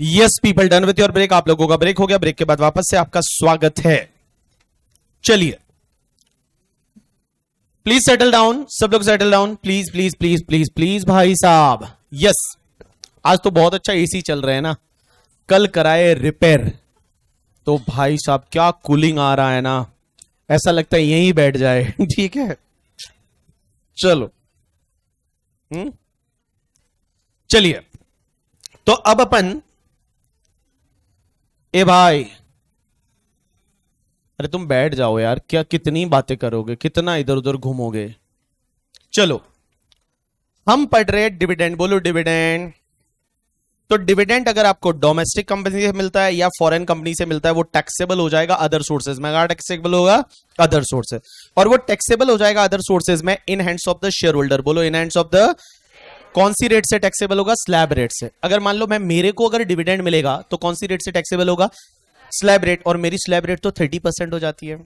Yes people, done with your break. आप लोगों का ब्रेक हो गया। ब्रेक के बाद वापस से आपका स्वागत है। चलिए प्लीज सेटल डाउन, सब लोग settle down, please please please please please भाई साहब। यस, आज तो बहुत अच्छा एसी चल रहा है ना, कल कराए रिपेयर तो भाई साहब क्या कूलिंग आ रहा है ना, ऐसा लगता है यहीं बैठ जाए। ठीक है, चलो चलिए तो अब अपन, ए भाई अरे तुम बैठ जाओ यार, क्या कितनी बातें करोगे, कितना इधर उधर घूमोगे। चलो हम पढ़ रहे डिविडेंड, बोलो डिविडेंड। तो डिविडेंड अगर आपको डोमेस्टिक कंपनी से मिलता है या फॉरेन कंपनी से मिलता है वो टैक्सेबल हो जाएगा अदर सोर्सेज में। अगर टैक्सेबल होगा अदर सोर्सेज, और वो टैक्सेबल हो जाएगा अदर सोर्सेज में इन hands of the share holder. बोलो इन हैंड्स ऑफ द, कौन सी रेट से टैक्सेबल होगा? स्लैब रेट से। अगर मान लो मेरे को अगर डिविडेंड मिलेगा तो कौन सी रेट से टैक्सेबल होगा? Slab rate. और मेरी स्लैब रेट तो 30% हो जाती है।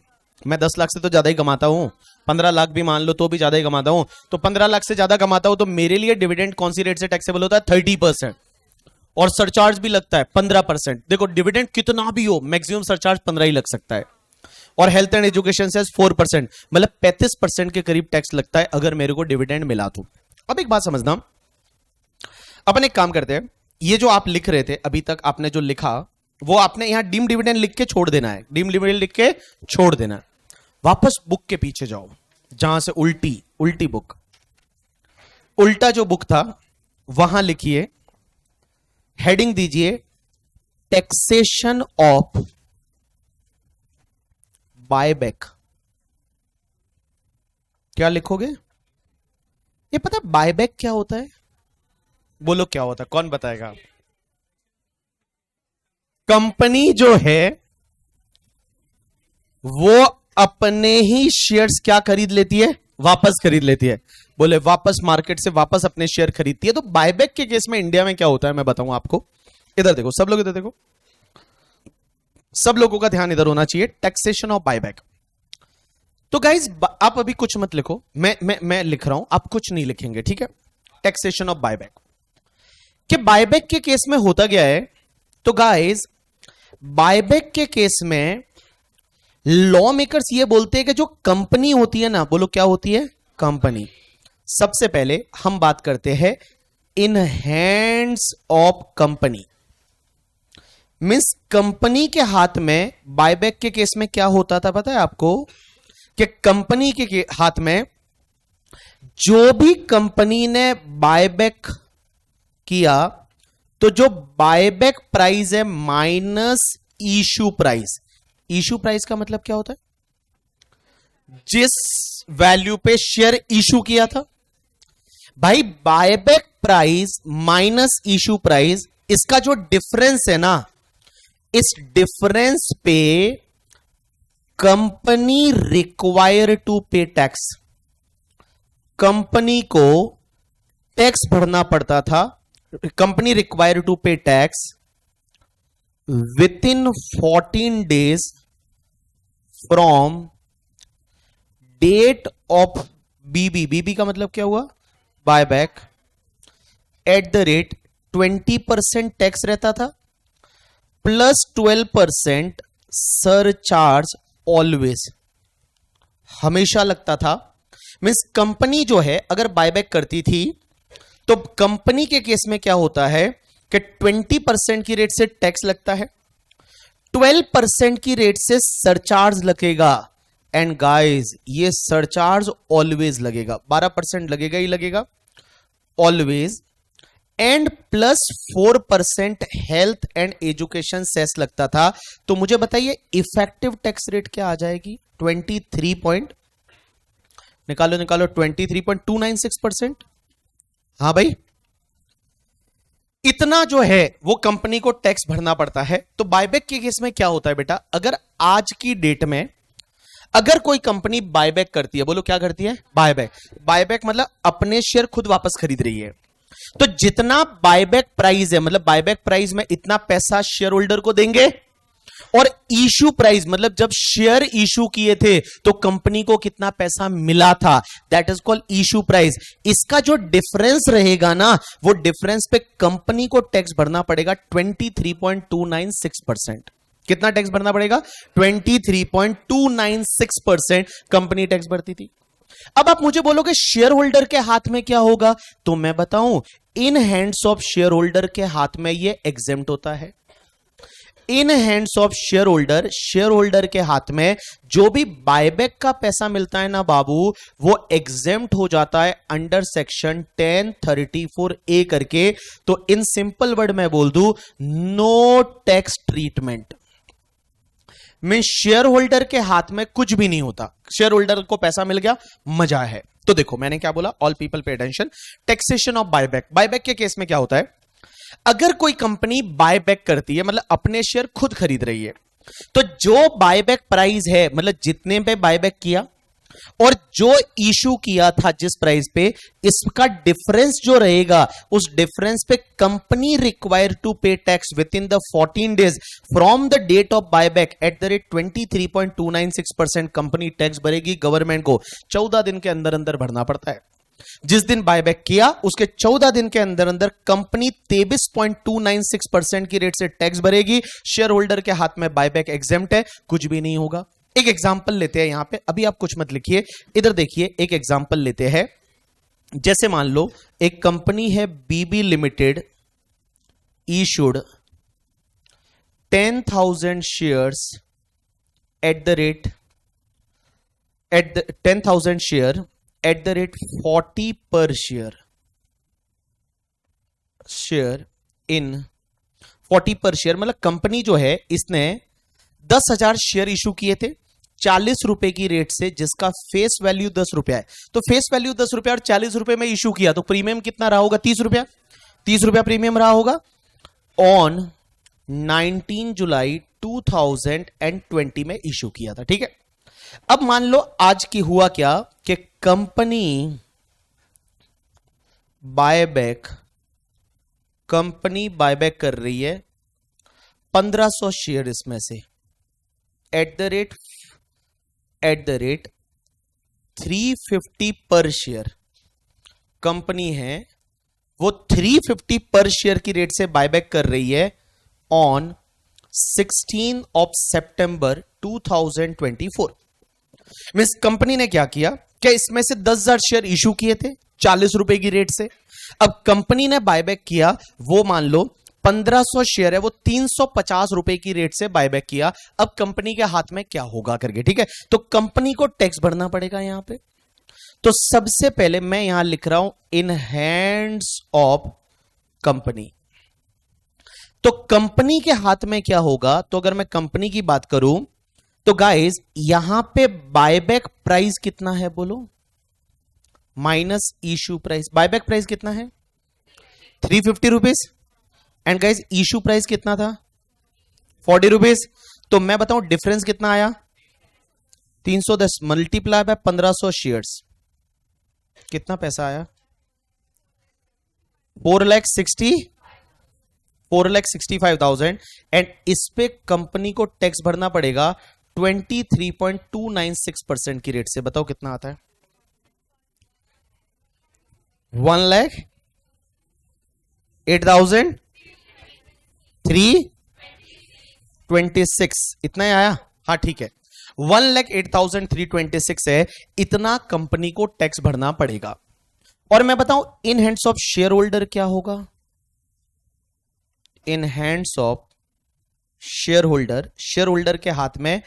मैं 10 लाख से तो ज्यादा ही कमाता हूं, 15 लाख भी मान लो तो भी ज्यादा ही कमाता हूं। तो 15 लाख से ज्यादा कमाता हूं तो मेरे लिए डिविडेंड कौन सी रेट से टैक्सेबल होता है? 30%। और सरचार्ज भी लगता है 15%। देखो डिविडेंड कितना भी हो, मैक्सिमम सरचार्ज 15 ही लग सकता है। और हेल्थ एंड एजुकेशन से 4%, मतलब 35% के करीब टैक्स लगता है अगर मेरे को डिविडेंड मिला तो। अब एक बात समझना, अपन एक काम करते हैं, ये जो आप लिख रहे थे अभी तक, आपने जो लिखा वो आपने यहां डीम डिविडेंड लिख के छोड़ देना है। डीम डिविडेंड लिख के छोड़ देना है। वापस बुक के पीछे जाओ, जहां से उल्टी बुक, उल्टा जो बुक था वहां लिखिए, हेडिंग दीजिए टैक्सेशन ऑफ बायबैक। क्या लिखोगे? ये पता बायबैक क्या होता है? बोलो क्या होता है, कौन बताएगा? कंपनी जो है वो अपने ही शेयर्स क्या खरीद लेती है? वापस खरीद लेती है। बोले वापस मार्केट से वापस अपने शेयर खरीदती है। तो बायबैक के केस में इंडिया में क्या होता है मैं बताऊं आपको। इधर देखो सब लोग, इधर देखो, सब लोगों का ध्यान इधर होना चाहिए। Taxation of buyback. तो गाइज आप अभी कुछ मत लिखो, मैं लिख रहा हूं, आप कुछ नहीं लिखेंगे, ठीक है। टैक्सेशन ऑफ बायबैक कि बायबैक के केस में होता गया है। तो गाइज बायबैक के केस में लॉ मेकर्स ये बोलते हैं कि जो कंपनी होती है ना, बोलो क्या होती है? कंपनी। सबसे पहले हम बात करते हैं इन hands of company, means company के हाथ में। बायबैक के केस में क्या होता था पता है आपको? कि कंपनी के हाथ में जो भी कंपनी ने बायबैक किया तो जो बायबैक प्राइस है minus issue price. Issue price का मतलब क्या होता है? जिस वैल्यू पे शेयर इशू किया था। भाई buyback price minus issue price, इसका जो डिफरेंस है ना, इस डिफरेंस पे company require to pay tax. Company को टैक्स भरना पड़ता था। Company require to pay tax within 14 days from date of BB. BB का मतलब क्या हुआ? बायबैक। एट द रेट 20% टैक्स रहता था प्लस 12% सरचार्ज ऑलवेज, हमेशा लगता था। मींस कंपनी जो है अगर बायबैक करती थी तो कंपनी के केस में क्या होता है कि 20% की रेट से टैक्स लगता है, 12% की रेट से सरचार्ज लगेगा। एंड गाइस ये सरचार्ज ऑलवेज लगेगा, 12% लगेगा ही लगेगा always. And plus 4% health and education cess लगता था। तो मुझे बताइए इफेक्टिव टैक्स रेट क्या आ जाएगी? 23 पॉइंट, निकालो 23.296%। हाँ भाई, इतना जो है वो कंपनी को टैक्स भरना पड़ता है। तो बायबैक के केस में क्या होता है बेटा? अगर आज की डेट में अगर कोई कंपनी बायबैक करती है, बोलो क्या करती है? बायबैक। बायबैक मतलब अपने शेयर खुद वापस खरीद रही है। तो जितना बायबैक प्राइस है, मतलब बायबैक प्राइस में इतना पैसा शेयर होल्डर को देंगे और इशू प्राइस मतलब जब शेयर इशू किए थे तो कंपनी को कितना पैसा मिला था, that is called issue price. इसका जो डिफरेंस रहेगा ना, वो डिफरेंस पे कंपनी को टैक्स भरना पड़ेगा 23.296%। कितना टैक्स भरना पड़ेगा? 23.296% कंपनी टैक्स भरती थी। अब आप मुझे बोलोगे शेयर होल्डर के हाथ में क्या होगा, तो मैं बताऊं, इन हैंड्स ऑफ शेयर होल्डर के हाथ में ये एग्जेम्प्ट होता है। इन हैंड्स ऑफ शेयर होल्डर के हाथ में जो भी बायबैक का पैसा मिलता है ना बाबू, वो एग्जेम्प्ट हो जाता है अंडर सेक्शन 1034A करके। तो इन सिंपल वर्ड में बोल दूं, नो टैक्स ट्रीटमेंट। में शेयर होल्डर के हाथ में कुछ भी नहीं होता, शेयर होल्डर को पैसा मिल गया, मजा है। तो देखो मैंने क्या बोला, all people pay attention. Taxation of buyback. Buyback के केस में क्या होता है, अगर कोई कंपनी बायबैक करती है, मतलब अपने शेयर खुद खरीद रही है, तो जो बायबैक प्राइस है, मतलब जितने पे बायबैक किया और जो इशू किया था जिस प्राइस पे, इसका डिफरेंस जो रहेगा, उस डिफरेंस पे company require to pay tax within the 14 days from the date of buyback at the rate 23.296% company tax भरेगी गवर्नमेंट को। 14 दिन के अंदर अंदर भरना पड़ता है। जिस दिन बायबैक किया उसके 14 दिन के अंदर अंदर कंपनी 23.296% की रेट से टैक्स भरेगी। शेयर होल्डर के हाथ में बायबैक एग्जेम्प्ट है, कुछ भी नहीं होगा। एक एग्जांपल लेते हैं यहां पे, अभी आप कुछ मत लिखिए, इधर देखिए, एक एग्जांपल लेते हैं। जैसे मान लो एक कंपनी है BB limited, issued 10,000 shares at the rate 10,000 share at the rate 40 per share in 40 per share, मतलब कंपनी जो है इसने 10,000 शेयर इशू किए थे 40 रुपए की रेट से, जिसका फेस वैल्यू 10 रुपया है। तो फेस वैल्यू 10 रुपया और 40 रुपए में इशू किया, तो प्रीमियम कितना रहा होगा? 30 रुपया। 30 रुपया प्रीमियम रहा होगा। ऑन 19 जुलाई 2020 में इशू किया था, ठीक है। अब मान लो आज की हुआ क्या कि कंपनी बायबैक कर रही है 1500 शेयर इसमें से एट द रेट 350 पर शेयर। कंपनी है वो 350 पर शेयर की रेट से बायबैक कर रही है on 16 of September 2024। Means company ने क्या किया, क्या इसमें से 10,000 शेयर इशू किए थे 40 रुपए की रेट से। अब कंपनी ने बायबैक किया, वो मान लो 1500 शेयर है, वो 350 रुपए की रेट से बायबैक किया। अब कंपनी के हाथ में क्या होगा करके, ठीक है। तो कंपनी को टैक्स भरना पड़ेगा यहां पे। तो सबसे पहले मैं यहां लिख रहा हूं इन हैंड्स ऑफ कंपनी। तो कंपनी के हाथ में क्या होगा, तो अगर मैं कंपनी की बात करूं तो गाइस यहां पे बायबैक प्राइस कितना है बोलो, minus issue price. Buyback price कितना है? 350 rupees. And guys issue price कितना था? 40 रुपीज। तो मैं बताऊं डिफरेंस कितना आया? 310 मल्टीप्लाई बाय 1500 शेयर्स, कितना पैसा आया? 4,65,000। एंड इस पे कंपनी को टैक्स भरना पड़ेगा 23.296% की रेट से। बताओ कितना आता है? 1,08,326 इतना ही आया। हाँ ठीक है, 1,08,326 है, इतना कंपनी को टैक्स भरना पड़ेगा। और मैं बताऊं इन हैंड्स ऑफ शेयर होल्डर क्या होगा? इन हैंड्स ऑफ शेयर होल्डर के हाथ में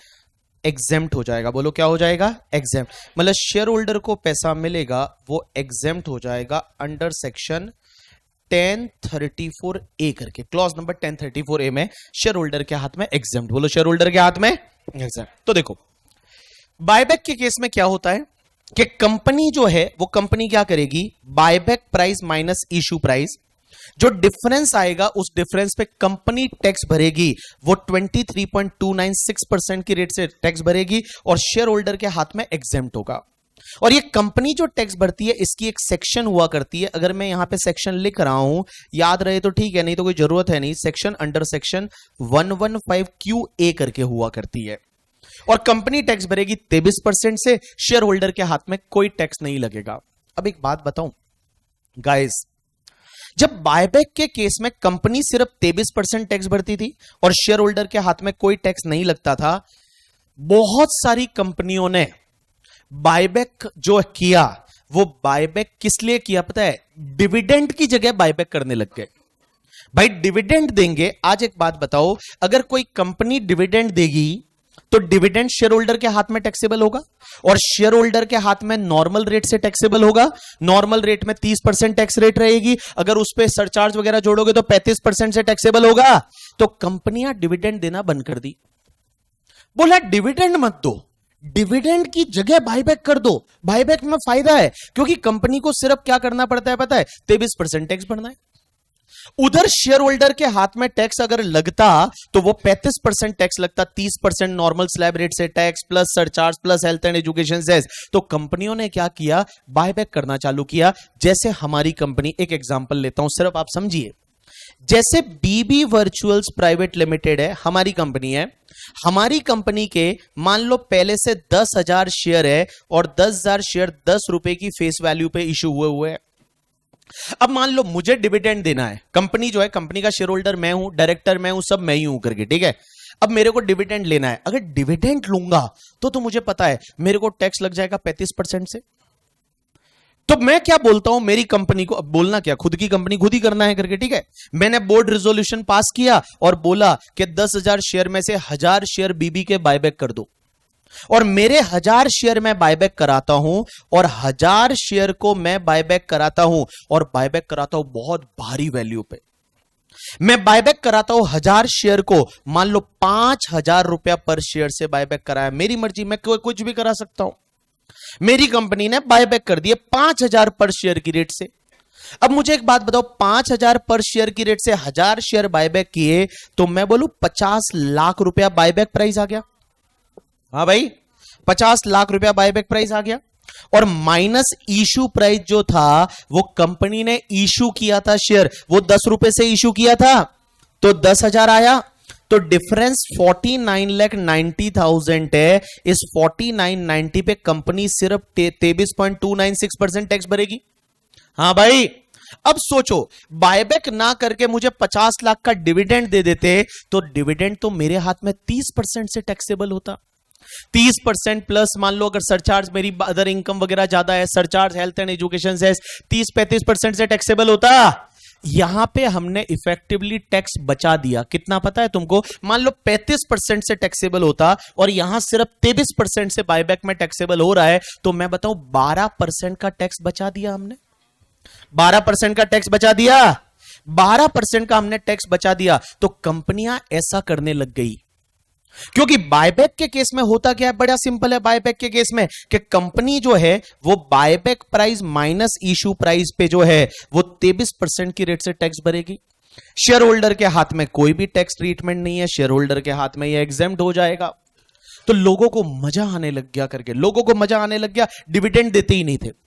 एग्जेम्प्ट हो जाएगा। बोलो क्या हो जाएगा? एग्जेम्प्ट। मतलब शेयर होल्डर को पैसा मिलेगा, वो एग्जेम्प्ट हो जाएगा अंडर सेक्शन 1034A करके। क्लॉज नंबर 1034A में शेयर होल्डर के हाथ में एग्जेम्प्ट। बोलो शेयर होल्डर के हाथ में एग्जेम्प्ट। तो देखो बायबैक के केस में क्या होता है कि कंपनी जो है वो कंपनी क्या करेगी, buyback price minus issue price, जो डिफरेंस आएगा उस डिफरेंस पे कंपनी टैक्स भरेगी, वो 23.296% की रेट से टैक्स भरेगी और शेयर होल्डर के हाथ में एग्जेम्प्ट होगा। और ये कंपनी जो टैक्स भरती है इसकी एक सेक्शन हुआ करती है। अगर मैं यहां पे सेक्शन लिख रहा हूं, याद रहे तो ठीक है, नहीं तो कोई जरूरत है नहीं। सेक्शन अंडर सेक्शन 115QA करके हुआ करती है। और कंपनी टैक्स भरेगी 23% से, शेयर होल्डर के हाथ में कोई टैक्स नहीं लगेगा। अब एक बात बताऊं गाइस, जब बायबैक के केस में कंपनी सिर्फ 23% टैक्स भरती थी और शेयर होल्डर के हाथ में कोई टैक्स नहीं लगता था, बहुत सारी कंपनियों ने बायबैक जो किया वो बायबैक किस लिए किया पता है? डिविडेंड की जगह बायबैक करने लग गए। भाई डिविडेंड देंगे, आज एक बात बताओ, अगर कोई कंपनी डिविडेंड देगी तो डिविडेंड शेयर होल्डर के हाथ में टैक्सेबल होगा और शेयर होल्डर के हाथ में नॉर्मल रेट से टैक्सेबल होगा। नॉर्मल रेट में 30% टैक्स रेट रहेगी, अगर उस पर सरचार्ज वगैरह जोड़ोगे तो 35% से टैक्सेबल होगा। तो कंपनियां डिविडेंड देना बंद कर दी। बोला डिविडेंड मत दो, डिविडेंड की जगह बायबैक कर दो। बायबैक में फायदा है क्योंकि कंपनी को सिर्फ क्या करना पड़ता है पता है? 23% टैक्स भरना है। उधर शेयर होल्डर के हाथ में टैक्स अगर लगता तो वो 35% टैक्स लगता, 30% नॉर्मल स्लैब रेट से tax plus surcharge plus health and education cess. तो कंपनियों ने क्या किया? बायबैक करना चालू किया। जैसे हमारी कंपनी, एक एग्जांपल लेता हूं सिर्फ आप समझिए। जैसे बीबी वर्चुअल्स प्राइवेट लिमिटेड है, हमारी कंपनी है। हमारी कंपनी के मान लो पहले से 10,000 शेयर है और 10,000 शेयर 10 रुपए की फेस वैल्यू पे इशू हुए हैं। अब मान लो मुझे डिविडेंड देना है, कंपनी जो है, कंपनी का शेयर होल्डर मैं हूं, डायरेक्टर मैं हूं, सब मैं ही हूं करके, ठीक है। अब मेरे को डिविडेंड लेना है, अगर डिविडेंड लूंगा तो मुझे पता है मेरे को टैक्स लग जाएगा 35% से। तो मैं क्या बोलता हूं मेरी कंपनी को, अब बोलना क्या, खुद की कंपनी खुद ही करना है करके, ठीक है। मैंने बोर्ड रिजोल्यूशन पास किया और बोला कि 10,000 शेयर में से 1,000 शेयर बीबी के बायबैक कर दो और मेरे 1,000 शेयर मैं बायबैक कराता हूं और 1,000 शेयर को मैं बायबैक कराता हूं और बायबैक कराता हूं बहुत भारी वैल्यू पे। मैं बायबैक कराता हूं 1,000 शेयर को, मान लो 5,000 रुपया पर शेयर से बायबैक कराया, मेरी मर्जी, मैं कुछ भी करा सकता हूं। मेरी कंपनी ने बायबैक कर दिए 5,000 पर शेयर की रेट से। अब मुझे एक बात बताओ, 5,000 पर शेयर की रेट से 1,000 शेयर बायबैक किए तो मैं बोलूं 50 लाख रुपया बायबैक प्राइस आ गया। हाँ भाई, 50 लाख रुपया बायबैक प्राइस आ गया। और माइनस इशू प्राइस जो था, वो कंपनी ने इशू किया था शेयर, वो 10 रुपए से इशू किया था तो 10,000 आया। तो डिफरेंस 49,90,000 है। इस 49,90 पे कंपनी सिर्फ 23.296% टैक्स भरेगी। हाँ भाई, अब सोचो, बायबैक ना करके मुझे 50 लाख का डिविडेंड दे देते तो डिविडेंड तो मेरे हाथ में 30% से टैक्सेबल होता। 30% प्लस मान लो अगर सरचार्ज, मेरी अदर इनकम वगैरह ज्यादा है, सरचार्ज हेल्थ एंड एजुकेशन से 30-35% से टैक्सेबल होता। यहां पे हमने इफेक्टिवली टैक्स बचा दिया। कितना पता है तुमको? मान लो 35% से टैक्सेबल होता और यहां सिर्फ 23% से बायबैक में टैक्सेबल हो रहा है, तो मैं बताऊं 12% का टैक्स बचा दिया हमने। 12% का टैक्स बचा दिया, 12% का हमने टैक्स बचा दिया। तो कंपनियां ऐसा करने लग गई क्योंकि बायबैक के केस में होता क्या है? बड़ा सिंपल है। बायबैक के केस में कि कंपनी जो है वो buyback price minus issue price पे जो है वो 23% की रेट से टैक्स भरेगी। शेयर होल्डर के हाथ में कोई भी टैक्स ट्रीटमेंट नहीं है, शेयर होल्डर के हाथ में ये एग्जेम्प्ट हो जाएगा। तो लोगों को मजा आने लग गया करके, लोगों को मजा आने लग गया। डिविडेंड देते ही नहीं थे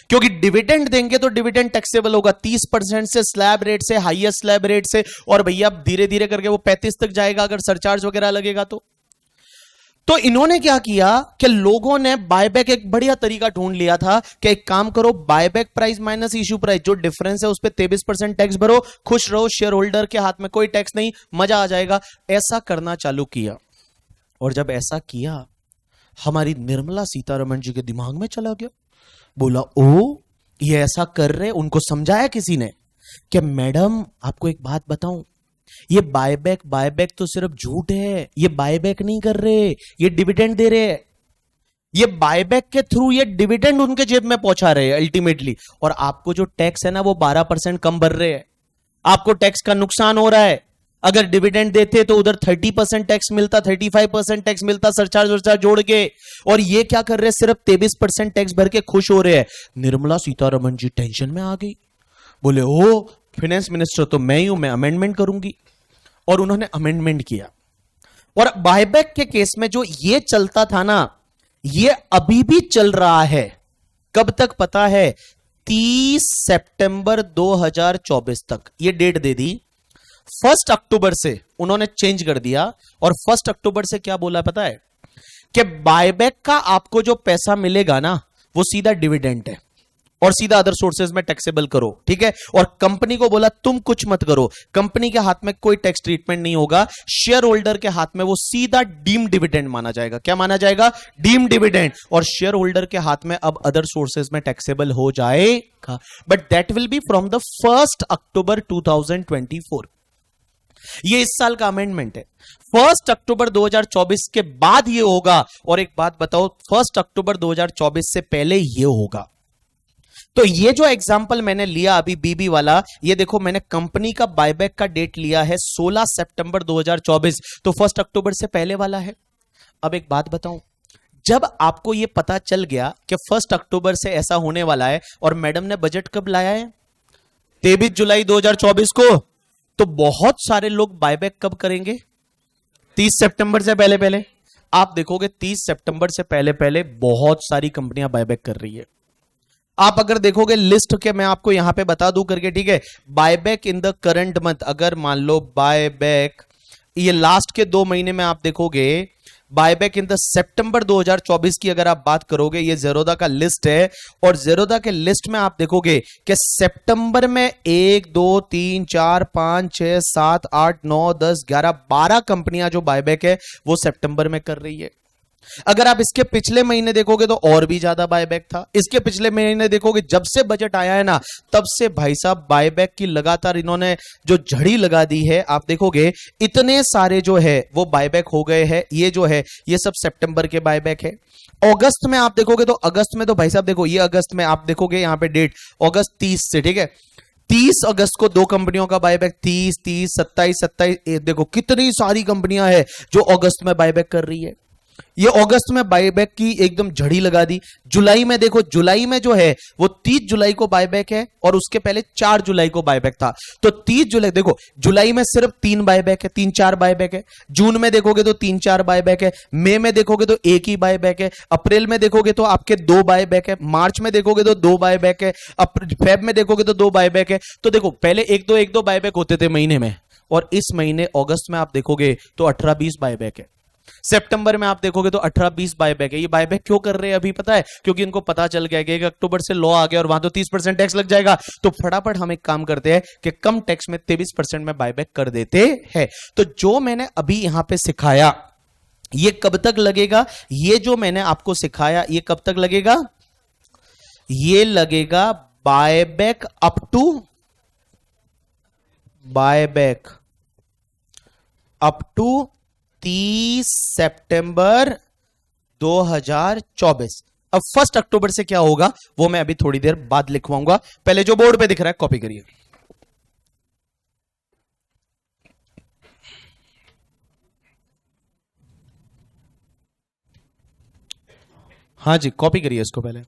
क्योंकि डिविडेंड देंगे तो डिविडेंड टैक्सेबल होगा 30% से, स्लैब रेट से, हाईएस्ट स्लैब रेट से, और भैया धीरे धीरे करके वो 35 तक जाएगा अगर सरचार्ज वगैरह लगेगा तो इन्होंने क्या किया कि लोगों ने बायबैक एक बढ़िया तरीका ढूंढ लिया था कि एक काम करो, buyback price minus issue price, जो डिफरेंस है उस पर 23% टैक्स भरो, खुश रहो, शेयर होल्डर के हाथ में कोई टैक्स नहीं, मजा आ जाएगा। ऐसा करना चालू किया और जब ऐसा किया हमारी निर्मला सीतारमण जी के दिमाग में चला गया। बोला ओ ये ऐसा कर रहे, उनको समझाया किसी ने कि मैडम आपको एक बात बताऊं, ये बायबैक तो सिर्फ झूठ है, ये बायबैक नहीं कर रहे, ये डिविडेंड दे रहे हैं। ये बायबैक के थ्रू ये डिविडेंड उनके जेब में पहुंचा रहे हैं अल्टीमेटली, और आपको जो टैक्स है ना वो 12% कम भर रहे हैं, आपको टैक्स का नुकसान हो रहा है। अगर डिविडेंड देते तो उधर 30% टैक्स मिलता, 35% टैक्स मिलता सरचार्ज वर्चार्ज जोड़ के, और ये क्या कर रहे हैं, सिर्फ 23% टैक्स भर के खुश हो रहे हैं। निर्मला सीतारमण जी टेंशन में आ गई, बोले ओ फाइनेंस मिनिस्टर तो मैं ही हूं, मैं अमेंडमेंट करूंगी। और उन्होंने अमेंडमेंट किया। और बायबैक के केस में जो ये चलता था ना, ये अभी भी चल रहा है। कब तक पता है? 30 सितंबर 2024 तक ये डेट दे दी। 1 अक्टूबर से उन्होंने चेंज कर दिया और 1 अक्टूबर से क्या बोला पता है? कि बायबैक का आपको जो पैसा मिलेगा ना वो सीधा डिविडेंड है और सीधा अदर सोर्सेज में टैक्सेबल करो, ठीक है। और कंपनी को बोला तुम कुछ मत करो, कंपनी के हाथ में कोई टैक्स ट्रीटमेंट नहीं होगा, शेयर होल्डर के हाथ में वो सीधा डीम डिविडेंड माना जाएगा। क्या माना जाएगा? Deem dividend. और शेयर होल्डर के हाथ में अब अदर सोर्सेज में टैक्सेबल हो जाएगा, but that will be from the 1 अक्टूबर 2024। ये इस साल का अमेंडमेंट है। 1 अक्टूबर 2024 के बाद ये होगा। और एक बात बताओ, 1 अक्टूबर 2024 से पहले ये होगा। तो ये जो एग्जांपल मैंने लिया अभी बीबी वाला, ये देखो मैंने कंपनी का बायबैक का डेट लिया है 16 सितंबर 2024, तो 1 अक्टूबर से पहले वाला है। अब एक बात बताऊं, जब आपको ये पता चल गया कि 1 अक्टूबर से ऐसा होने वाला है और मैडम ने बजट कब लाया है? 23 जुलाई 2024 को। तो बहुत सारे लोग बायबैक कब करेंगे? 30 सितंबर से पहले पहले। आप देखोगे 30 सितंबर से पहले पहले बहुत सारी कंपनियां बायबैक कर रही है। आप अगर देखोगे लिस्ट के, मैं आपको यहां पे बता दूं करके, ठीक है, buyback in the current month, अगर मान लो बायबैक ये लास्ट के 2 महीने में आप देखोगे, बायबैक इन द सितंबर 2024 की अगर आप बात करोगे, ये जेरोदा का लिस्ट है और जेरोदा के लिस्ट में आप देखोगे कि सितंबर में 1 2 3 4 5 6 7 8 9 10 11 12 कंपनियां जो बायबैक है वो सितंबर में कर रही है। अगर आप इसके पिछले महीने देखोगे तो और भी ज्यादा बायबैक था। इसके पिछले महीने देखोगे, जब से बजट आया है ना तब से भाई साहब बायबैक की लगातार इन्होंने जो झड़ी लगा दी है। आप देखोगे इतने सारे जो है वो बायबैक हो गए हैं। ये जो है ये सब सितंबर के बायबैक है। अगस्त में आप देखोगे तो अगस्त में तो भाई साहब देखो, ये अगस्त में आप देखोगे यहां पे डेट अगस्त 30 से, ठीक है, 30 अगस्त को 2 कंपनियों का बायबैक, 30 30 27 27, देखो कितनी सारी कंपनियां हैं जो अगस्त में बायबैक कर रही है। ये अगस्त में बायबैक की एकदम झड़ी लगा दी। जुलाई में देखो, जुलाई में जो है वो 30 जुलाई को बायबैक है और उसके पहले 4 जुलाई को बायबैक था। तो 30 जुलाई देखो, जुलाई में सिर्फ 3 बायबैक है, 3-4 बायबैक है। जून में देखोगे तो 3-4 बायबैक है। मई में देखोगे तो 1 ही बायबैक है। अप्रैल में देखोगे तो आपके 2 बायबैक है। मार्च में देखोगे तो 2 बायबैक है। फेब में देखोगे तो 2 बायबैक है। तो देखो पहले 1-2 बायबैक होते थे महीने में, और इस महीने अगस्त में आप देखोगे तो 18-20 बायबैक है। सितंबर में आप देखोगे तो 18-20 बायबैक है। ये बायबैक क्यों कर रहे हैं अभी पता है? क्योंकि इनको पता चल गया कि 1 अक्टूबर से लॉ आ गया और वहां तो 30% टैक्स लग जाएगा। तो फटाफट हम एक काम करते हैं कि कम टैक्स में 23% में बायबैक कर देते हैं। तो जो मैंने अभी यहां पे सिखाया ये कब तक लगेगा? ये जो मैंने आपको सिखाया ये कब तक लगेगा? ये लगेगा बायबैक अप टू 30 सितंबर 2024। अब 1 अक्टूबर से क्या होगा वो मैं अभी थोड़ी देर बाद लिखवाऊंगा। पहले जो बोर्ड पे दिख रहा है कॉपी करिए। हाँ जी, कॉपी करिए इसको पहले।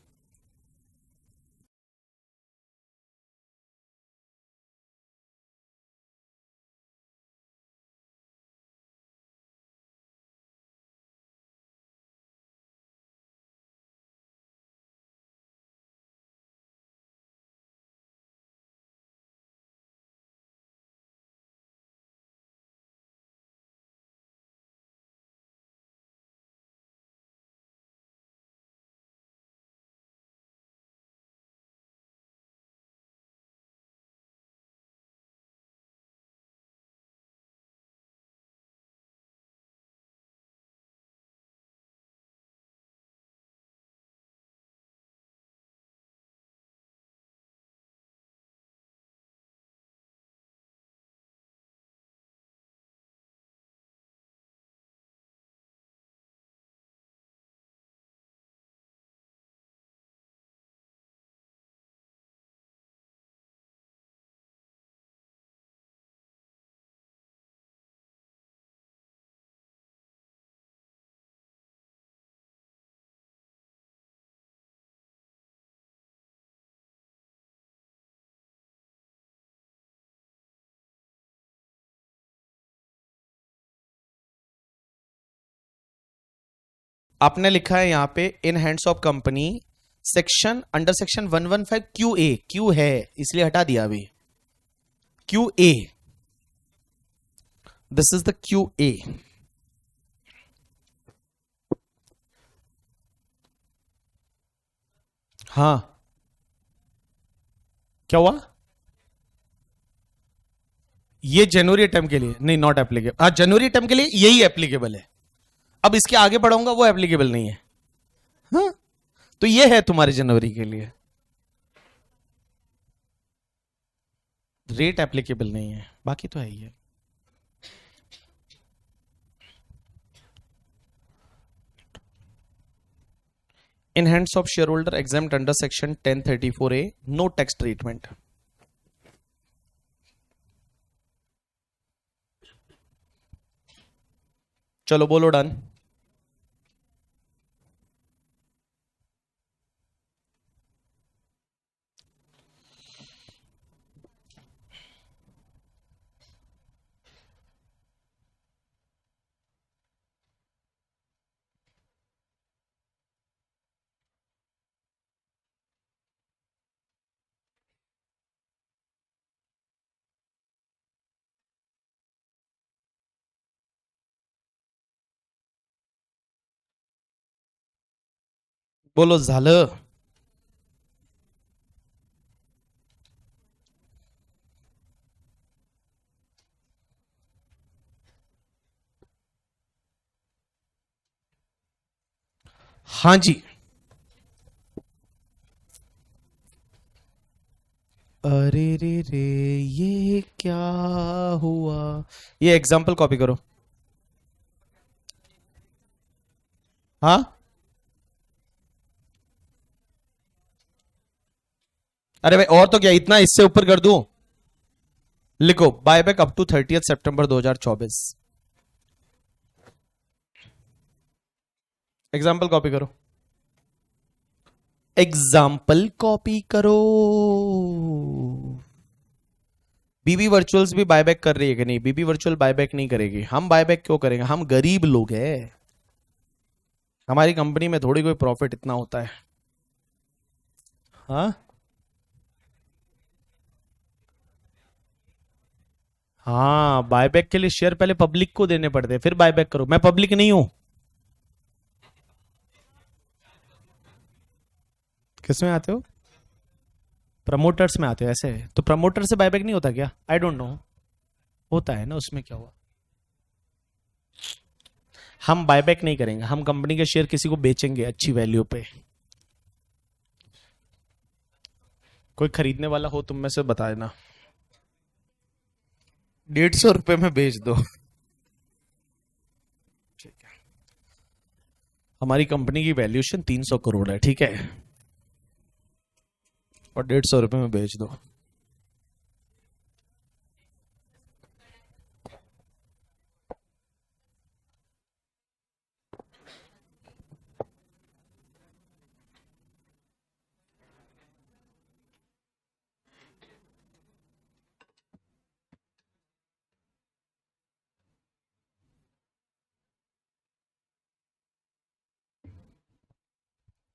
आपने लिखा है यहां पे इन hands of company section under section 115 Q A, Q है इसलिए हटा दिया अभी, Q A, this is the Q A. हाँ क्या हुआ? ये जनवरी टर्म के लिए नहीं, नॉट एप्लीकेबल। हाँ जनवरी टर्म के लिए यही एप्लीकेबल है, अब इसके आगे बढ़ाऊंगा वो एप्लीकेबल नहीं है। हाँ तो ये है तुम्हारे जनवरी के लिए, रेट एप्लीकेबल नहीं है, बाकी तो है ही है। In hands of shareholder exempt under section 1034A, no tax treatment. चलो बोलो डन। बोलो झालं। हाँ जी, अरे रे रे ये क्या हुआ, ये एग्जाम्पल कॉपी करो। हाँ अरे भाई और तो क्या, इतना इससे ऊपर कर दूं? लिखो बायबैक अप टू 30 सितंबर 2024, एग्जाम्पल कॉपी करो, एग्जाम्पल कॉपी करो। बीबी वर्चुअल्स भी बायबैक कर रही है कि नहीं? बीबी वर्चुअल बायबैक नहीं करेगी, हम बायबैक क्यों करेंगे? हम गरीब लोग हैं, हमारी कंपनी में थोड़ी कोई प्रॉफिट इतना होता है। हाँ हाँ बायबैक के लिए शेयर पहले पब्लिक को देने पड़ते हैं, फिर बायबैक करो। मैं पब्लिक नहीं हूं। किसमें आते हो? प्रमोटर्स में आते हो ऐसे? तो प्रमोटर से बायबैक नहीं होता क्या? आई डोंट नो, होता है ना, उसमें क्या हुआ? हम बायबैक नहीं करेंगे, हम कंपनी के शेयर किसी को बेचेंगे अच्छी वैल्यू पे। कोई खरीदने वाला हो तुम में से बता देना, 150 रुपए में बेच दो। ठीक है, हमारी कंपनी की वैल्यूएशन 300 करोड़ है, ठीक है, और 150 रुपए में बेच दो।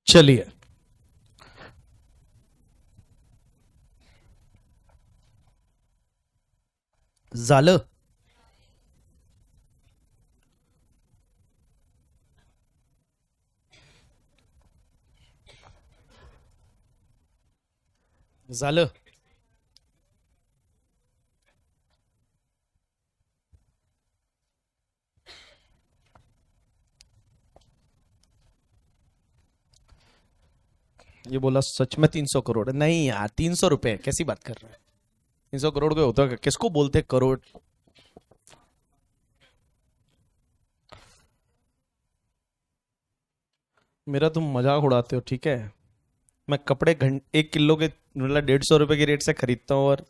चलिए झालं। झालं। ये बोला सच में 300 करोड़? नहीं यार, 300 रुपए कैसी बात कर रहे हैं? 300 करोड़ कोई होता है? किसको बोलते हैं करोड़? मेरा तुम मजाक उड़ाते हो, ठीक है? मैं कपड़े 1 किलो के मतलब 150 रुपए की रेट से खरीदता हूँ, और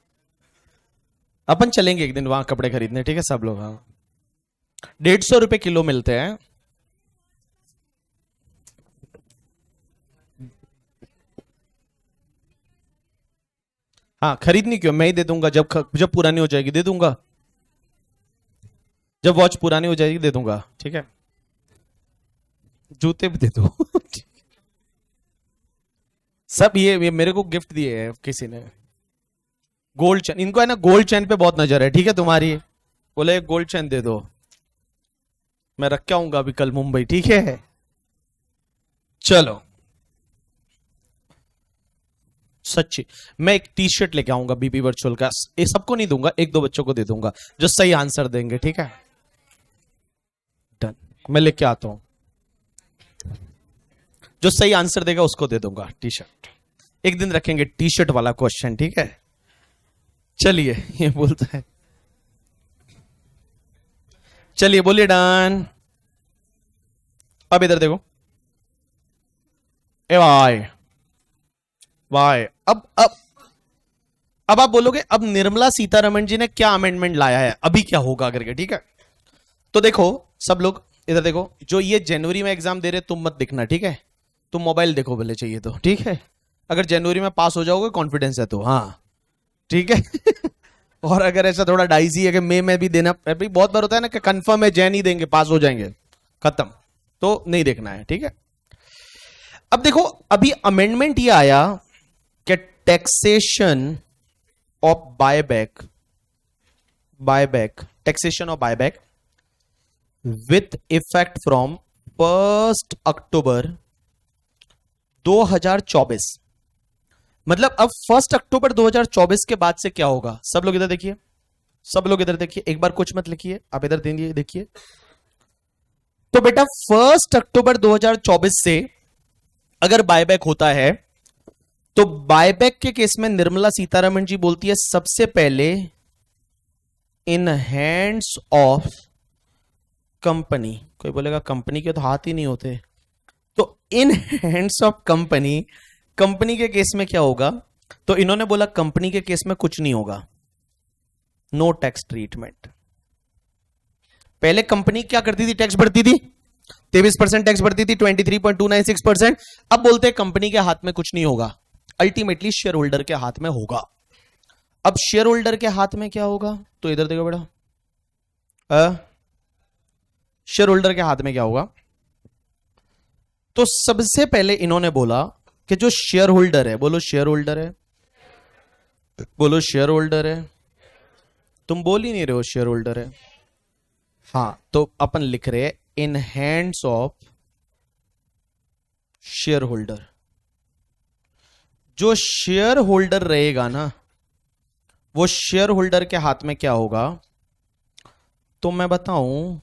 अपन चलेंगे एक दिन वहां कपड़े खरीदने, ठीक है सब लोग। हाँ 150 रुपए किलो मिलते हैं। हाँ खरीदनी क्यों, मैं ही दे दूंगा, जब पुरानी हो जाएगी दे दूंगा, जब वॉच पुरानी हो जाएगी दे दूंगा, ठीक है? जूते भी दे दो। सब ये मेरे को गिफ्ट दिए हैं किसी ने, गोल्ड चेन। इनको है ना गोल्ड चेन पे बहुत नजर है, ठीक है तुम्हारी। बोले गोल्ड चेन दे दो, मैं रख के आऊंगा अभी कल मुंबई, ठीक है। चलो सच्ची, मैं एक टी शर्ट लेके आऊंगा बीबी वर्चुअल का, ये सबको नहीं दूंगा, एक दो बच्चों को दे दूंगा जो सही आंसर देंगे, ठीक है। डन, मैं लेके आता हूं, जो सही आंसर देगा उसको दे दूंगा टी शर्ट। एक दिन रखेंगे टी शर्ट वाला क्वेश्चन, ठीक है। चलिए, ये बोलता है, चलिए बोलिए डन। अब इधर देखो, ए भाई भाई, अब आप बोलोगे अब निर्मला सीतारमण जी ने क्या अमेंडमेंट लाया है, अभी क्या होगा करके, ठीक है। तो देखो सब लोग इधर देखो, जो ये जनवरी में एग्जाम दे रहे तुम मत दिखना, ठीक है। तुम मोबाइल देखो भले चाहिए तो, ठीक है। अगर जनवरी में पास हो जाओगे कॉन्फिडेंस है तो, हाँ ठीक है। और अगर ऐसा थोड़ा डाइसी है कि मई में भी देना, अभी बहुत बार होता है ना कि कंफर्म है जैन ही देंगे पास हो जाएंगे, खत्म, तो नहीं देखना है, ठीक है। अब देखो अभी अमेंडमेंट ये आया कि taxation of buyback, taxation of buyback with effect from 1 अक्टूबर 2024। मतलब अब 1 अक्टूबर 2024 के बाद से क्या होगा, सब लोग इधर देखिए, सब लोग इधर देखिए, एक बार कुछ मत लिखिए, आप इधर देखिए। तो बेटा 1 अक्टूबर 2024 से अगर बायबैक होता है तो बायबैक के केस में निर्मला सीतारमण जी बोलती है सबसे पहले इन हैंड्स ऑफ कंपनी। कोई बोलेगा कंपनी के तो हाथ ही नहीं होते, तो इन हैंड्स ऑफ कंपनी, कंपनी के केस में क्या होगा, तो इन्होंने बोला कंपनी के केस में कुछ नहीं होगा, नो टैक्स ट्रीटमेंट। पहले कंपनी क्या करती थी, टैक्स भरती थी, 23% टैक्स भरती थी, 23.296%। अब बोलते हैं कंपनी के हाथ में कुछ नहीं होगा, अल्टीमेटली शेयर होल्डर के हाथ में होगा। अब शेयर होल्डर के हाथ में क्या होगा, तो इधर देखो बेटा, शेयर होल्डर के हाथ में क्या होगा, तो सबसे पहले इन्होंने बोला कि जो शेयर होल्डर है, बोलो शेयर होल्डर है, बोलो शेयर होल्डर है, तुम बोल ही नहीं रहे हो शेयर होल्डर है, हाँ तो अपन लिख रहे हैं इन हैंड्स ऑफ शेयर होल्डर। जो शेयर होल्डर रहेगा ना, वो शेयर होल्डर के हाथ में क्या होगा, तो मैं बताऊं,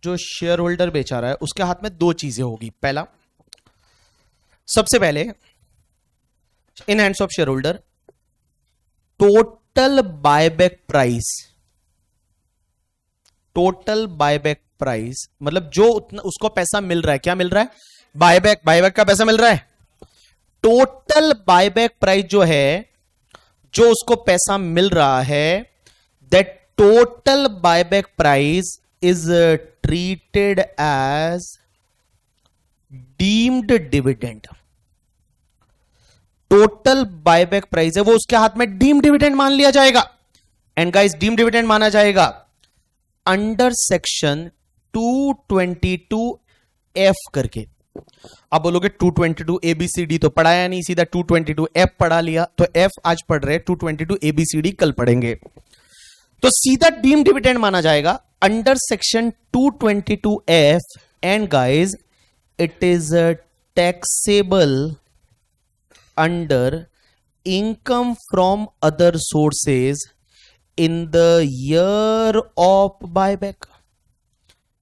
जो शेयर होल्डर बेचा रहा है उसके हाथ में दो चीजें होगी। पहला, सबसे पहले इन hands of shareholder total buyback price, total buyback price मतलब जो उतना उसको पैसा मिल रहा है, क्या मिल रहा है, बायबैक का पैसा मिल रहा है। टोटल बायबैक प्राइस जो है, जो उसको पैसा मिल रहा है, that total buyback price is treated as deemed dividend. Total buyback price है वो उसके हाथ में डीम्ड डिविडेंड मान लिया जाएगा। एंड गाइस डीम्ड डिविडेंड माना जाएगा अंडर सेक्शन 222F करके। अब बोलोगे 222 ABCD तो पढ़ाया नहीं, सीधा 222F पढ़ा लिया, तो F आज पढ़ रहे, 222 ABCD कल पढ़ेंगे, तो सीधा डीम्ड डिविडेंड माना जाएगा under section 222F। And guys it is taxable under income from other sources in the year of buyback.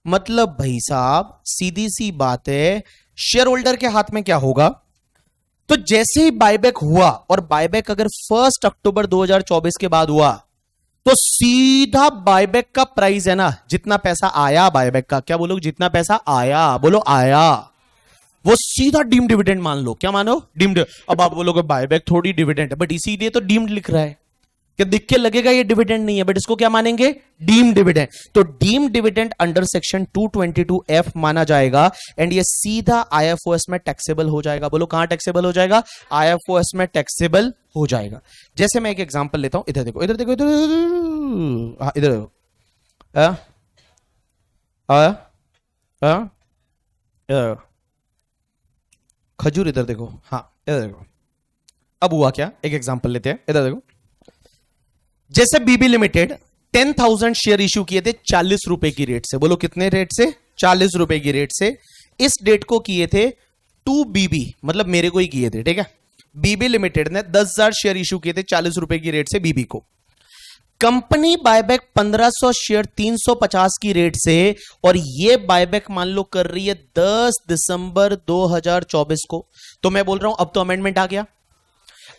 मतलब भाई साहब सीधी सी बात है, शेयर होल्डर के हाथ में क्या होगा, तो जैसे ही बायबैक हुआ, और बायबैक अगर 1 अक्टूबर 2024 के बाद हुआ, तो सीधा बायबैक का प्राइस है ना, जितना पैसा आया बायबैक का, क्या बोलो, जितना पैसा आया, बोलो आया, वो सीधा डीम्ड डिविडेंड मान लो। क्या मानो, डीम्ड। अब आप बोलोगे बायबैक थोड़ी डिविडेंड है, बट इसीलिए तो डीम्ड लिख रहा है कि दिख के लगेगा ये डिविडेंड नहीं है, बट इसको क्या मानेंगे, डीम्ड डिविडेंड। तो deemed dividend under section 222F माना जाएगा, एंड ये सीधा IFOS में टैक्सेबल हो जाएगा। बोलो कहां टैक्सेबल हो जाएगा, IFOS में टैक्सेबल हो जाएगा। जैसे मैं एक एग्जांपल लेता हूं, इधर देखो, इधर देखो, इधर, इधर देखो, खजूर इधर देखो, हाँ इधर देखो, अब हुआ क्या, एक एग्जांपल लेते हैं, इधर देखो। जैसे बीबी लिमिटेड 10,000 शेयर इश्यू किए थे 40 रुपए की रेट से, बोलो कितने रेट से, 40 रुपए की रेट से। इस डेट को किए थे 2 बीबी, मतलब मेरे को ही किए थे, ठीक है। बीबी लिमिटेड ने 10,000 शेयर इश्यू किए थे 40 रुपए की रेट से बीबी को। कंपनी बायबैक 1500 शेयर 350 की रेट से, और ये बायबैक मान लो कर रही है 10 दिसंबर 2024 को। तो मैं बोल रहा हूं अब तो अमेंडमेंट आ गया।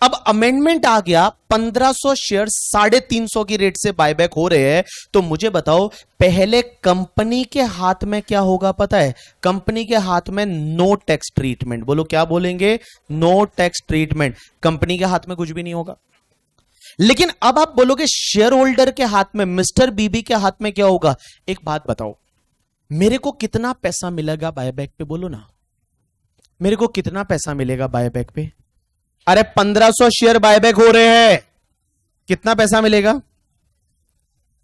अब अमेंडमेंट आ गया, 1500 शेयर 350 की रेट से बायबैक हो रहे हैं। तो मुझे बताओ पहले कंपनी के हाथ में क्या होगा पता है? कंपनी के हाथ में नो टैक्स ट्रीटमेंट। बोलो क्या बोलेंगे? No tax treatment. कंपनी के हाथ में कुछ भी नहीं होगा। लेकिन अब आप बोलोगे शेयर होल्डर के हाथ में, मिस्टर बीबी के हाथ में क्या होगा? एक बात बताओ, मेरे को कितना पैसा मिलेगा बायबैक पे? बोलो ना, मेरे को कितना पैसा मिलेगा बायबैक पे? अरे 1500 शेयर बायबैक हो रहे हैं, कितना पैसा मिलेगा?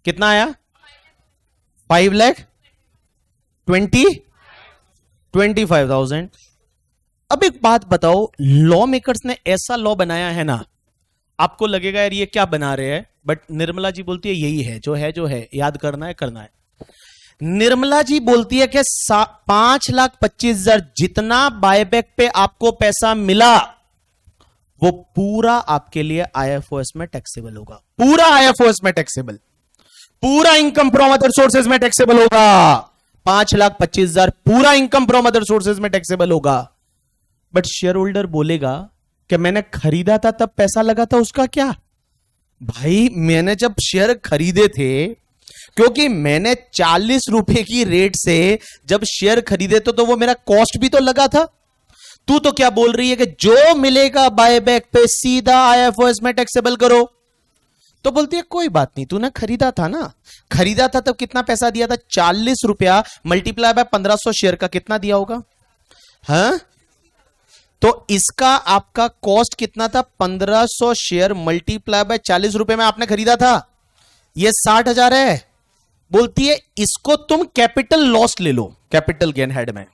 कितना आया? 5,25,000। अब एक बात बताओ, लॉ मेकर्स ने ऐसा लॉ बनाया है ना, आपको लगेगा यार ये क्या बना रहे हैं, बट निर्मला जी बोलती है यही है जो है, याद करना है, करना है। निर्मला जी बोलती है कि 5,25,000 जितना बायबैक पे आपको पैसा मिला वो पूरा आपके लिए आईएफओएस में टैक्सेबल होगा। पूरा आईएफओएस में टैक्सेबल, पूरा इनकम फ्रॉम अदर सोर्सेज में टैक्सेबल होगा। 5,25,000 पूरा इनकम फ्रॉम अदर सोर्सेज में टैक्सेबल होगा। बट शेयर होल्डर बोलेगा कि मैंने खरीदा था तब पैसा लगा था, उसका क्या? भाई मैंने जब शेयर खरीदे थे, क्योंकि मैंने 40 रुपए की रेट से जब शेयर खरीदे तो वो मेरा कॉस्ट भी तो लगा था। तू तो क्या बोल रही है कि जो मिलेगा बायबैक पे सीधा आईएफओएस में टैक्सेबल करो। तो बोलती है कोई बात नहीं, तूने खरीदा था ना, खरीदा था तब कितना पैसा दिया था? 40 रुपया मल्टीप्लाई बाय 1500 शेयर का कितना दिया होगा? हाँ, तो इसका आपका कॉस्ट कितना था? 1500 शेयर मल्टीप्लाई बाय 40 रुपए में आपने खरीदा था, ये 60,000 है। बोलती है इसको तुम कैपिटल लॉस ले लो, कैपिटल गेन हेड में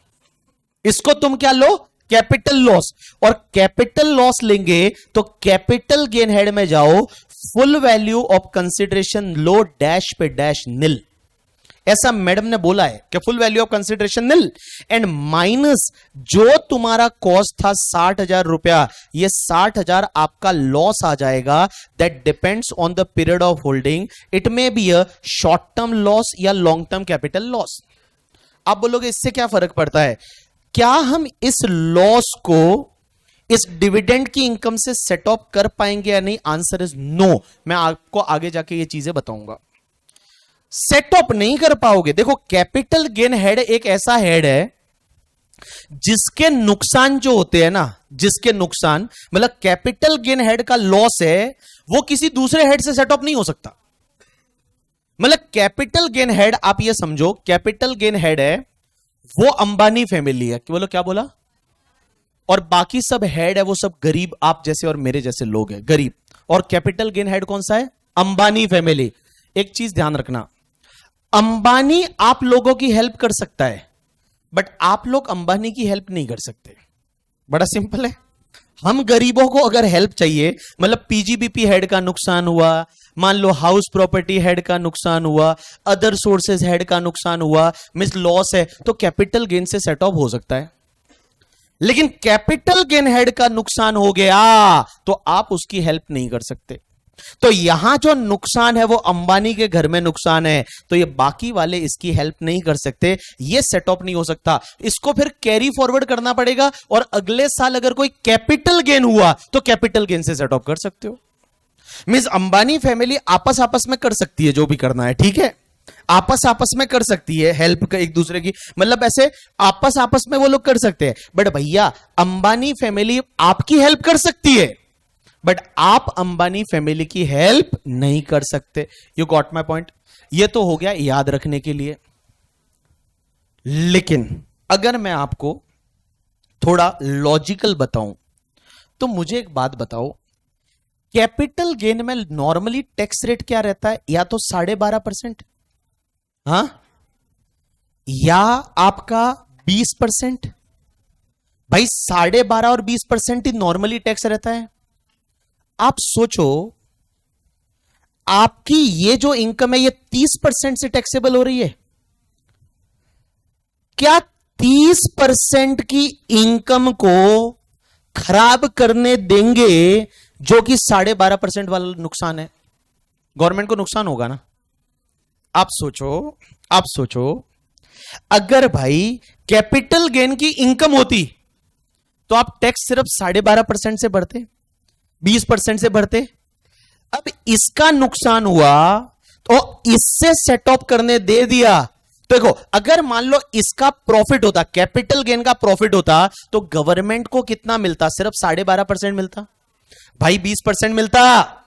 इसको तुम क्या लो? Capital loss. और कैपिटल लॉस लेंगे तो कैपिटल गेन हेड में जाओ, फुल वैल्यू ऑफ कंसिडरेशन लो डैश पे डैश निल। ऐसा मैडम ने बोला है कि full value of consideration nil and minus जो तुम्हारा कॉस्ट था 60,000 रुपया, ये 60,000 आपका लॉस आ जाएगा। That depends on the period of holding, it may be a short term loss या लॉन्ग टर्म कैपिटल लॉस। आप बोलोगे इससे क्या फर्क पड़ता है? क्या हम इस लॉस को इस डिविडेंड की इनकम से सेट ऑफ कर पाएंगे या नहीं? Answer is no. मैं आपको आगे जाके ये चीजें बताऊंगा। सेट ऑफ नहीं कर पाओगे। देखो कैपिटल गेन हेड एक ऐसा हेड है जिसके नुकसान जो होते हैं ना, जिसके नुकसान मतलब कैपिटल गेन हेड का लॉस है वो किसी दूसरे हेड से सेट ऑफ नहीं हो सकता। मतलब कैपिटल गेन हेड आप ये समझो, कैपिटल गेन हेड है वो अंबानी फैमिली है। बोलो क्या बोला? और बाकी सब हेड है वो सब गरीब, आप जैसे और मेरे जैसे लोग हैं, गरीब। और कैपिटल गेन हेड कौन सा है? अंबानी फैमिली। एक चीज ध्यान रखना, अंबानी आप लोगों की हेल्प कर सकता है बट आप लोग अंबानी की हेल्प नहीं कर सकते। बड़ा सिंपल है। हम गरीबों को अगर हेल्प चाहिए, मतलब पीजीबीपी हेड का नुकसान हुआ, मान लो हाउस प्रॉपर्टी हेड का नुकसान हुआ, अदर सोर्सेज हेड का नुकसान हुआ, मिस लॉस है, तो कैपिटल गेन से सेट ऑफ हो सकता है। लेकिन कैपिटल गेन हेड का नुकसान हो गया तो आप उसकी हेल्प नहीं कर सकते। तो यहां जो नुकसान है वो अंबानी के घर में नुकसान है, तो ये बाकी वाले इसकी हेल्प नहीं कर सकते, ये सेट ऑफ नहीं हो सकता। इसको फिर कैरी फॉरवर्ड करना पड़ेगा और अगले साल अगर कोई कैपिटल गेन हुआ तो कैपिटल गेन से सेट ऑफ कर सकते हो। मींस अंबानी फैमिली आपस में कर सकती है जो भी करना है, ठीक है, आपस में कर सकती है हेल्प एक दूसरे की, मतलब ऐसे आपस में वो लोग कर सकते हैं। बट भैया अंबानी फैमिली आपकी हेल्प कर सकती है बट आप अंबानी फैमिली की हेल्प नहीं कर सकते। You got my point? ये तो हो गया याद रखने के लिए। लेकिन अगर मैं आपको थोड़ा लॉजिकल बताऊं तो मुझे एक बात बताओ, कैपिटल गेन में नॉर्मली टैक्स रेट क्या रहता है? या तो 12.5%, हाँ, या आपका 20%, भाई 12.5 और 20% ही नॉर्मली टैक्स रहता है। आप सोचो, आपकी ये जो इनकम है ये 30% से टैक्सेबल हो रही है। क्या 30% की इनकम को खराब करने देंगे जो कि 12.5% वाला नुकसान है? गवर्नमेंट को नुकसान होगा ना। आप सोचो अगर भाई कैपिटल गेन की इनकम होती तो आप टैक्स सिर्फ 12.5% से भरते, 20% से भरते। अब इसका नुकसान हुआ तो इससे सेट ऑफ करने दे दिया। तो देखो, अगर मान लो इसका प्रॉफिट होता, कैपिटल गेन का प्रॉफिट होता, तो गवर्नमेंट को कितना मिलता? सिर्फ 12.5% मिलता भाई, 20% मिलता।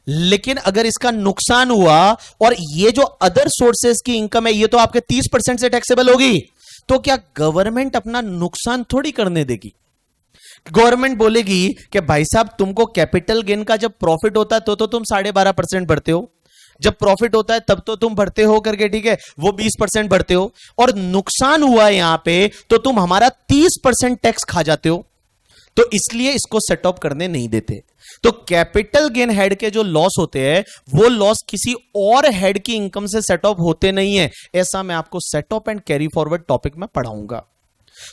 लेकिन अगर इसका नुकसान हुआ और ये जो अदर सोर्सेस की इनकम है ये तो आपके 30% से टैक्सेबल होगी, तो क्या गवर्नमेंट अपना नुकसान थोड़ी करने देगी? गवर्नमेंट बोलेगी कि भाई साहब तुमको कैपिटल गेन का जब प्रॉफिट होता है तो तुम 12.5% भरते हो, जब प्रॉफिट होता है तब तो तुम भरते हो करके, ठीक है, वो 20% भरते हो, और नुकसान हुआ यहां पे तो तुम हमारा 30% टैक्स खा जाते हो, तो इसलिए इसको सेट ऑफ करने नहीं देते। तो कैपिटल गेन हेड के जो लॉस होते हैं वो लॉस किसी और हेड की इनकम से सेट ऑफ होते नहीं है। ऐसा मैं आपको set of and carry forward topic में पढ़ाऊंगा।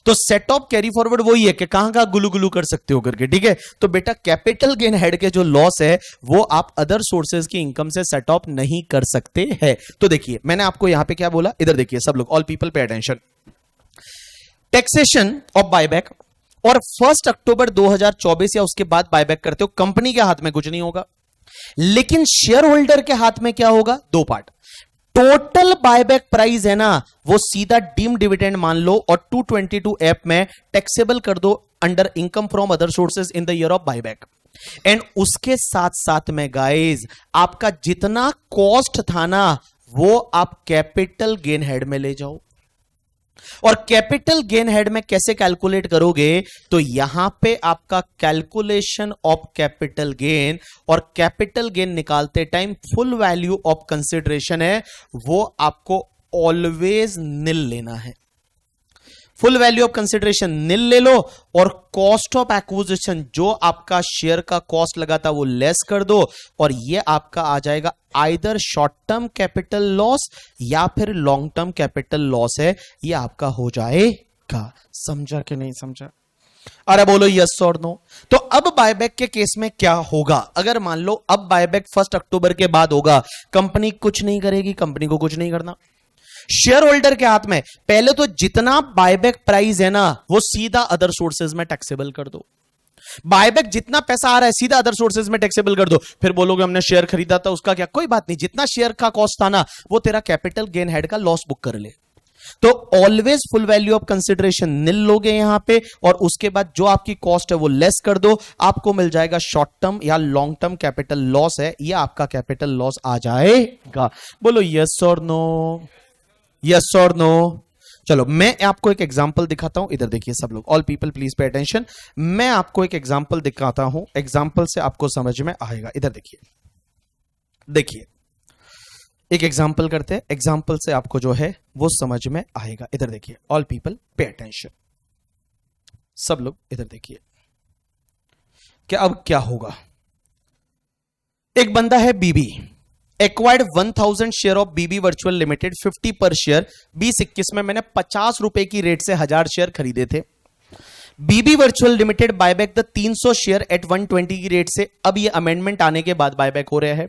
तो सेट ऑफ कैरी फॉरवर्ड वही है कि कहां कहां गुलू गुलू कर सकते हो करके, ठीक है। तो बेटा कैपिटल गेन हेड के जो लॉस है वो आप अदर सोर्सेज की इनकम से सेट ऑफ नहीं कर सकते हैं। तो देखिए मैंने आपको यहां पे क्या बोला, इधर देखिए सब लोग, all people pay attention. Taxation of buyback, और 1 अक्टूबर 2024 या उसके बाद बायबैक करते हो, कंपनी के हाथ में कुछ नहीं होगा, लेकिन शेयर होल्डर के हाथ में क्या होगा? 2 पार्ट। टोटल बायबैक प्राइस है ना, वो सीधा डीम डिविडेंड मान लो और 222 ऐप में टैक्सेबल कर दो under income from other sources in the year of buyback. And उसके साथ साथ में गाइस आपका जितना कॉस्ट था ना वो आप कैपिटल गेन हेड में ले जाओ। और कैपिटल गेन हेड में कैसे कैलकुलेट करोगे? तो यहां पे आपका कैलकुलेशन ऑफ कैपिटल गेन और कैपिटल गेन निकालते time full value of consideration है वो आपको ऑलवेज निल लेना है। फुल वैल्यू ऑफ कंसिडरेशन निल ले लो और कॉस्ट ऑफ एक्विजिशन जो आपका शेयर का कॉस्ट लगा था वो लेस कर दो, और ये आपका आ जाएगा either short term capital loss या फिर लॉन्ग टर्म कैपिटल लॉस है, ये आपका हो जाएगा। समझा कि नहीं समझा? अरे बोलो यस और नो। तो अब बायबैक के केस में क्या होगा? अगर मान लो अब बायबैक 1 अक्टूबर के बाद होगा, कंपनी कुछ नहीं करेगी, कंपनी को कुछ नहीं करना, शेयर होल्डर के हाथ में पहले तो जितना बायबैक प्राइस है ना वो सीधा अदर सोर्सेज में टैक्सेबल कर दो। बायबैक जितना पैसा आ रहा है सीधा अदर सोर्सेज में टैक्सेबल कर दो। फिर बोलोगे हमने शेयर खरीदा था उसका क्या? कोई बात नहीं, जितना शेयर का कॉस्ट था ना वो तेरा कैपिटल गेन हेड का लॉस बुक कर ले। तो always full value of consideration nil लोगे यहां पे, और उसके बाद जो आपकी कॉस्ट है वो लेस कर दो, आपको मिल जाएगा शॉर्ट टर्म या लॉन्ग टर्म कैपिटल लॉस है, यह आपका कैपिटल लॉस आ जाएगा। बोलो यस और नो, यस और नो। चलो मैं आपको एक एग्जांपल दिखाता हूं, इधर देखिए सब लोग, all people please pay attention. मैं आपको एक एग्जांपल दिखाता हूं, एग्जांपल से आपको समझ में आएगा। इधर देखिए, देखिए एक एग्जांपल करते हैं, एग्जांपल से आपको जो है वो समझ में आएगा। इधर देखिए, ऑल पीपल पे अटेंशन, सब लोग इधर देखिए कि अब क्या होगा। एक बंदा है BB, acquired 1000 share of BB virtual limited 50 per share. 2021 में मैंने 50 रुपए की रेट से 1000 शेयर खरीदे थे। BB virtual limited buyback the 300 share at 120 की रेट से। अब ये अमेंडमेंट आने के बाद बायबैक हो रहा है,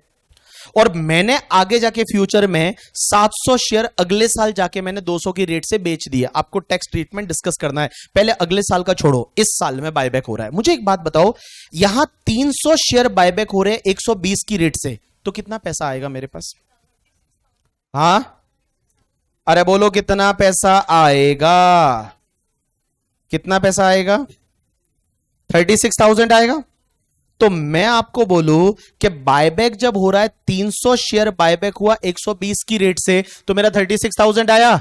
और मैंने आगे जाके फ्यूचर में 700 शेयर अगले साल जाके मैंने 200 की रेट से बेच दिया। आपको टैक्स ट्रीटमेंट डिस्कस करना है, पहले अगले साल का छोड़ो, इस साल में बायबैक हो रहा है। मुझे एक बात बताओ, यहां 300 शेयर बायबैक हो रहे हैं 120 की रेट से, तो कितना पैसा आएगा मेरे पास? हां अरे बोलो कितना पैसा आएगा? कितना पैसा आएगा? 36,000 आएगा। तो मैं आपको बोलूं कि बायबैक जब हो रहा है 300 शेयर बायबैक हुआ 120 की रेट से, तो मेरा 36,000 आया।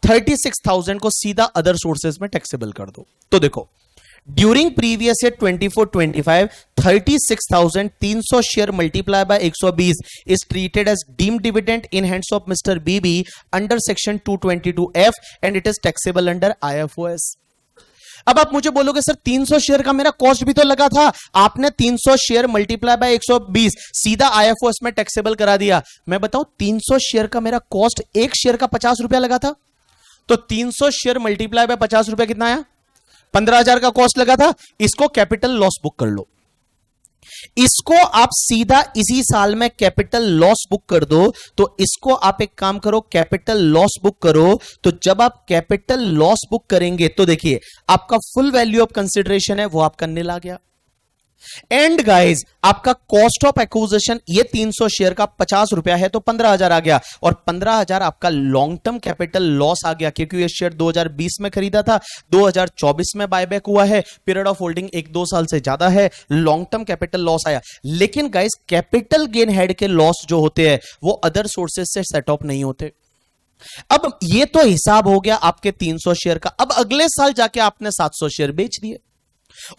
36,000 को सीधा अदर सोर्सेज में टैक्सेबल कर दो। तो देखो during previous year 24-25 36,000 300 share multiply by 120 is treated as deemed dividend in hands of mister BB under section 222F and it is taxable under IFOS। अब आप मुझे बोलोगे सर 300 शेयर का मेरा कॉस्ट भी तो लगा था, आपने 300 शेयर मल्टीप्लाई बाय 120 सीधा आईएफओएस में टैक्सेबल करा दिया। मैं बताऊं 300 शेयर का मेरा कॉस्ट, एक शेयर का 50 रुपया लगा था, तो 300 शेयर मल्टीप्लाई बाय 50 रुपया कितना आया? 15,000 का कॉस्ट लगा था। इसको कैपिटल लॉस बुक कर लो, इसको आप सीधा इसी साल में कैपिटल लॉस बुक कर दो। तो इसको आप एक काम करो, कैपिटल लॉस बुक करो। तो जब आप कैपिटल लॉस बुक करेंगे तो देखिए आपका फुल वैल्यू ऑफ कंसिडरेशन है वो आपका नील आ गया। एंड गाइज आपका कॉस्ट ऑफ एक्विजिशन ये 300 शेयर का 50 रुपया है तो 15,000 आ गया, और 15,000 आपका लॉन्ग टर्म कैपिटल लॉस आ गया क्योंकि ये शेयर 2020 में खरीदा था, 2024 में बायबैक हुआ है, पीरियड ऑफ होल्डिंग 1-2 साल से ज्यादा है, लॉन्ग टर्म कैपिटल लॉस आया। लेकिन गाइज कैपिटल गेन हेड के लॉस जो होते हैं वो अदर सोर्सेज से सेट ऑफ नहीं होते। अब ये तो हिसाब हो गया आपके 300 शेयर का। अब अगले साल जाके आपने 700 शेयर बेच दिए,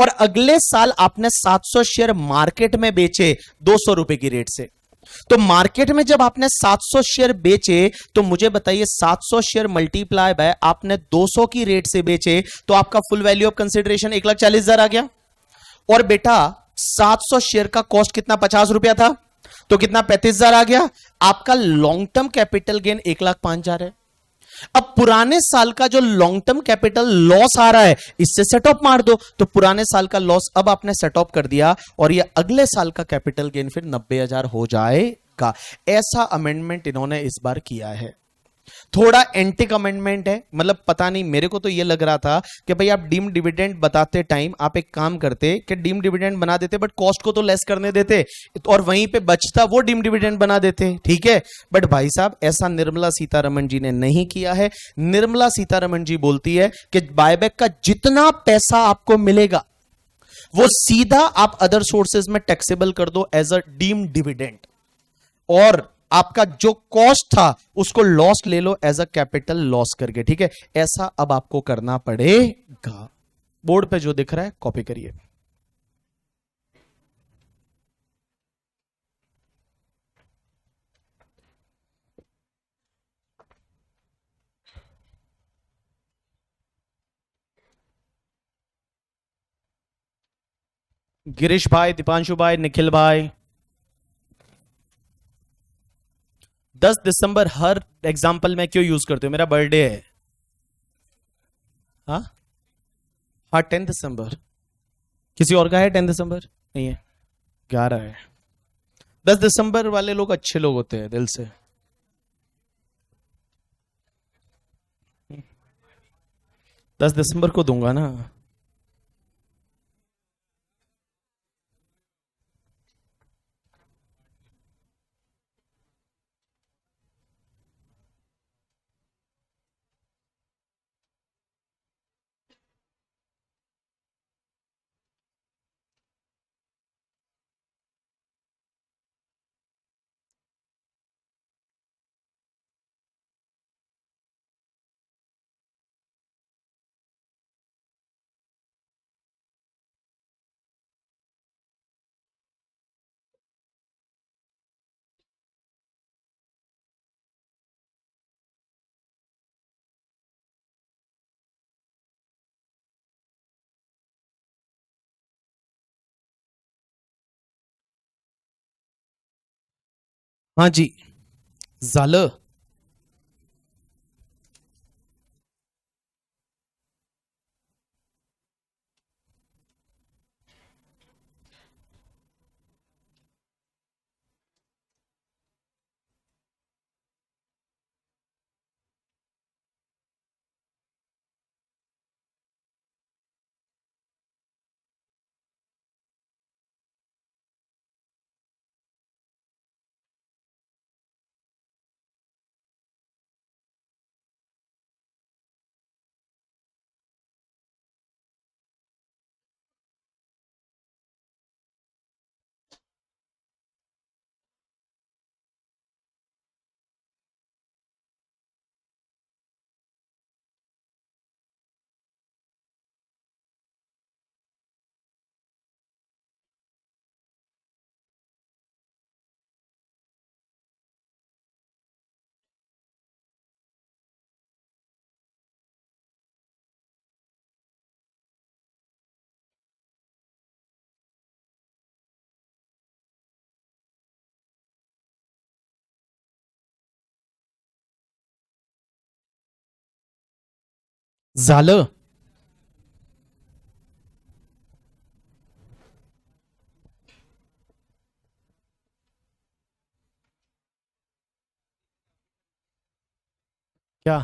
और अगले साल आपने 700 शेयर मार्केट में बेचे 200 रुपए की रेट से। तो मार्केट में जब आपने 700 शेयर बेचे तो मुझे बताइए 700 शेयर मल्टीप्लाई बाय आपने 200 की रेट से बेचे तो आपका फुल वैल्यू ऑफ कंसिडरेशन 1,40,000 आ गया। और बेटा 700 शेयर का कॉस्ट कितना? 50 रुपया था, तो कितना? 35,000 आ गया। आपका लॉन्ग टर्म कैपिटल गेन 1,05,000 है। अब पुराने साल का जो लॉन्ग टर्म कैपिटल लॉस आ रहा है इससे सेट ऑफ मार दो, तो पुराने साल का लॉस अब आपने सेट ऑफ कर दिया, और ये अगले साल का कैपिटल गेन फिर 90,000 हो जाएगा। ऐसा अमेंडमेंट इन्होंने इस बार किया है। थोड़ा एंटी अमेंडमेंट है, मतलब पता नहीं, मेरे को तो ये लग रहा था कि भाई आप डीम डिविडेंड बताते टाइम आप एक काम करते कि डीम डिविडेंड बना देते बट कॉस्ट को तो लेस करने देते, और वहीं पे बचता वो डीम डिविडेंड बना देते, ठीक है। बट भाई साहब ऐसा निर्मला सीतारमण जी ने नहीं किया है। निर्मला सीतारमण जी बोलती है कि बायबैक का जितना पैसा आपको मिलेगा वो सीधा आप अदर सोर्सेज में टैक्सेबल कर दो एज अ डीम डिविडेंड, और आपका जो कॉस्ट था उसको लॉस ले लो एज अ कैपिटल लॉस करके, ठीक है। ऐसा अब आपको करना पड़ेगा। बोर्ड पे जो दिख रहा है कॉपी करिए। गिरीश भाई, दीपांशु भाई, निखिल भाई, 10 दिसंबर हर एग्जाम्पल में क्यों यूज करते हो? मेरा बर्थडे है। हाँ हाँ 10 दिसंबर। किसी और का है 10 दिसंबर? नहीं है, 11 है। 10 दिसंबर वाले लोग अच्छे लोग होते हैं दिल से। 10 दिसंबर को दूंगा ना। हाँ जी, झालं। झालं. क्या?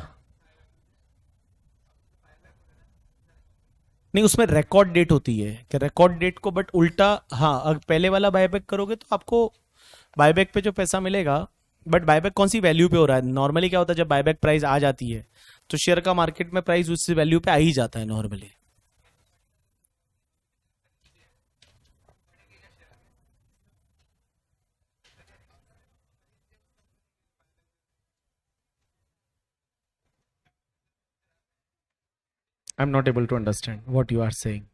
नहीं, उसमें रिकॉर्ड डेट होती है कि रिकॉर्ड डेट को, बट उल्टा, हाँ, अगर पहले वाला बायबैक करोगे तो आपको बायबैक पे जो पैसा मिलेगा, बट बायबैक कौन सी वैल्यू पे हो रहा है? नॉर्मली क्या होता है, जब बायबैक प्राइस आ जाती है तो शेयर का मार्केट में प्राइस उस वैल्यू पे आ ही जाता है normally. I am not able to understand what you are saying.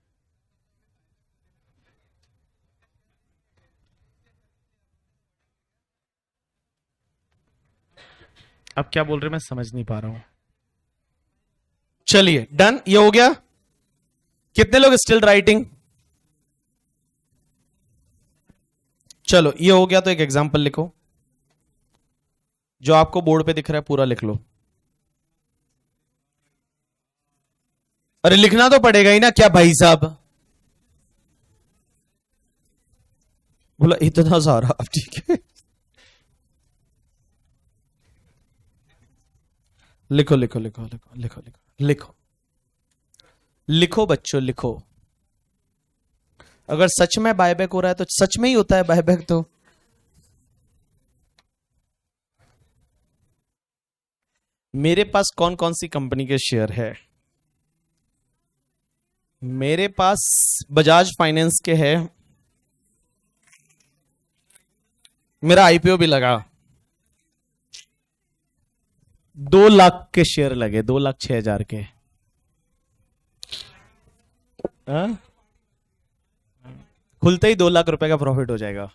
अब क्या बोल रहे हैं मैं समझ नहीं पा रहा हूं. चलिए, डन, ये हो गया. कितने लोग स्टिल राइटिंग? चलो, ये हो गया तो एक एग्जांपल लिखो. जो आपको बोर्ड पे दिख रहा है पूरा लिख लो. अरे लिखना तो पड़ेगा ही ना, क्या भाई साहब? बोला इतना सारा, अब ठीक है. लिखो लिखो लिखो लिखो लिखो लिखो लिखो लिखो बच्चों, लिखो. अगर सच में बायबैक हो रहा है तो सच में ही होता है बायबैक तो. मेरे पास कौन कौन सी कंपनी के शेयर है? मेरे पास बजाज फाइनेंस के है. मेरा आईपीओ भी लगा. 2 लाख के शेयर लगे, 2,06,000 के. हाँ? खुलते ही 2 लाख रुपए का प्रॉफिट हो जाएगा.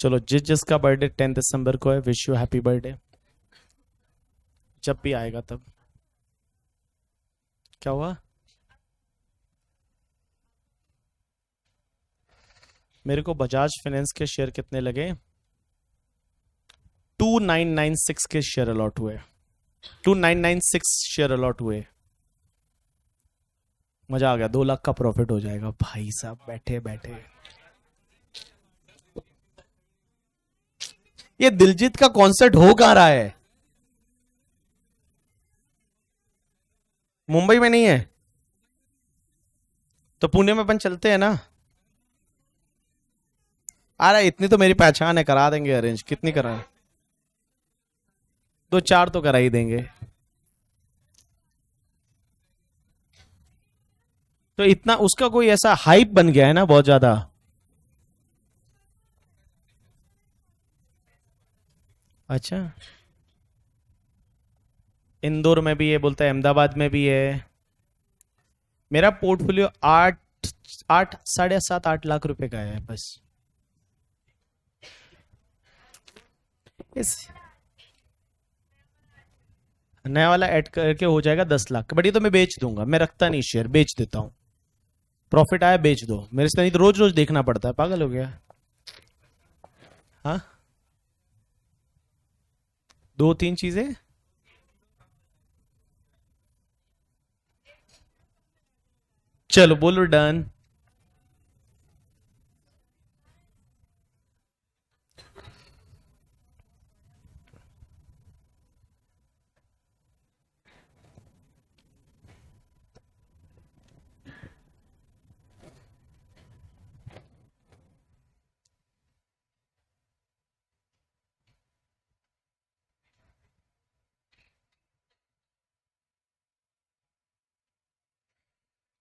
चलो, जिस जिसका बर्थडे 10 दिसंबर को है, विश यू हैप्पी बर्थडे. जब भी आएगा तब. क्या हुआ? मेरे को बजाज फाइनेंस के शेयर कितने लगे? 2996 के शेयर अलॉट हुए. 2996 शेयर अलॉट हुए. मजा आ गया, 2 लाख का प्रॉफिट हो जाएगा भाई साहब, बैठे बैठे. ये दिलजीत का कॉन्सर्ट हो कहां रहा है? मुंबई में नहीं है तो पुणे में अपन चलते हैं ना. अरे इतनी तो मेरी पहचान है, करा देंगे अरेंज. कितनी करा? 2-4 तो करा ही देंगे. तो इतना उसका कोई ऐसा हाइप बन गया है ना बहुत ज्यादा. अच्छा, इंदौर में भी है बोलता है, अहमदाबाद में भी है. मेरा पोर्टफोलियो 8, 7.5, 8 लाख रुपए का है बस. इस नया वाला ऐड करके हो जाएगा 10 लाख. बट ये तो मैं बेच दूंगा, मैं रखता नहीं शेयर, बेच देता हूं. प्रॉफिट आया बेच दो, मेरे से नहीं तो रोज रोज देखना पड़ता है. पागल हो गया? हाँ, 2-3 चीजें. चलो बोलो डन.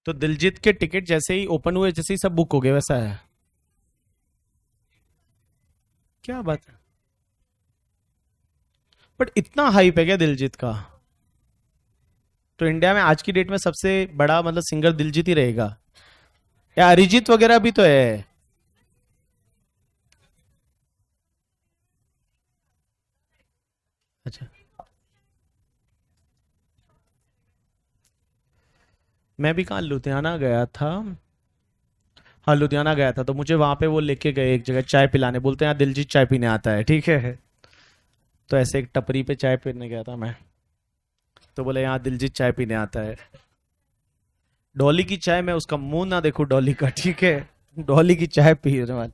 तो दिलजीत के टिकट जैसे ही ओपन हुए, जैसे ही सब बुक हो गए, वैसा है? क्या बात है? बट इतना हाइप है क्या दिलजीत का? तो इंडिया में आज की डेट में सबसे बड़ा मतलब सिंगर दिलजीत ही रहेगा, या अरिजीत वगैरह भी तो है? अच्छा, मैं भी कहाँ लुधियाना गया था। हाँ, लुधियाना गया था तो मुझे वहां पे वो लेके गए एक जगह चाय पिलाने, बोलते हैं यहाँ दिलजीत चाय पीने आता है, ठीक है। तो ऐसे एक टपरी पे चाय पीने गया था मैं। तो बोले यहाँ दिलजीत चाय पीने आता है। डॉली की चाय, मैं उसका मुंह ना देखूं डॉली का, ठीक है। डॉली की चाय पीने वाले।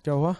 क्या हुआ?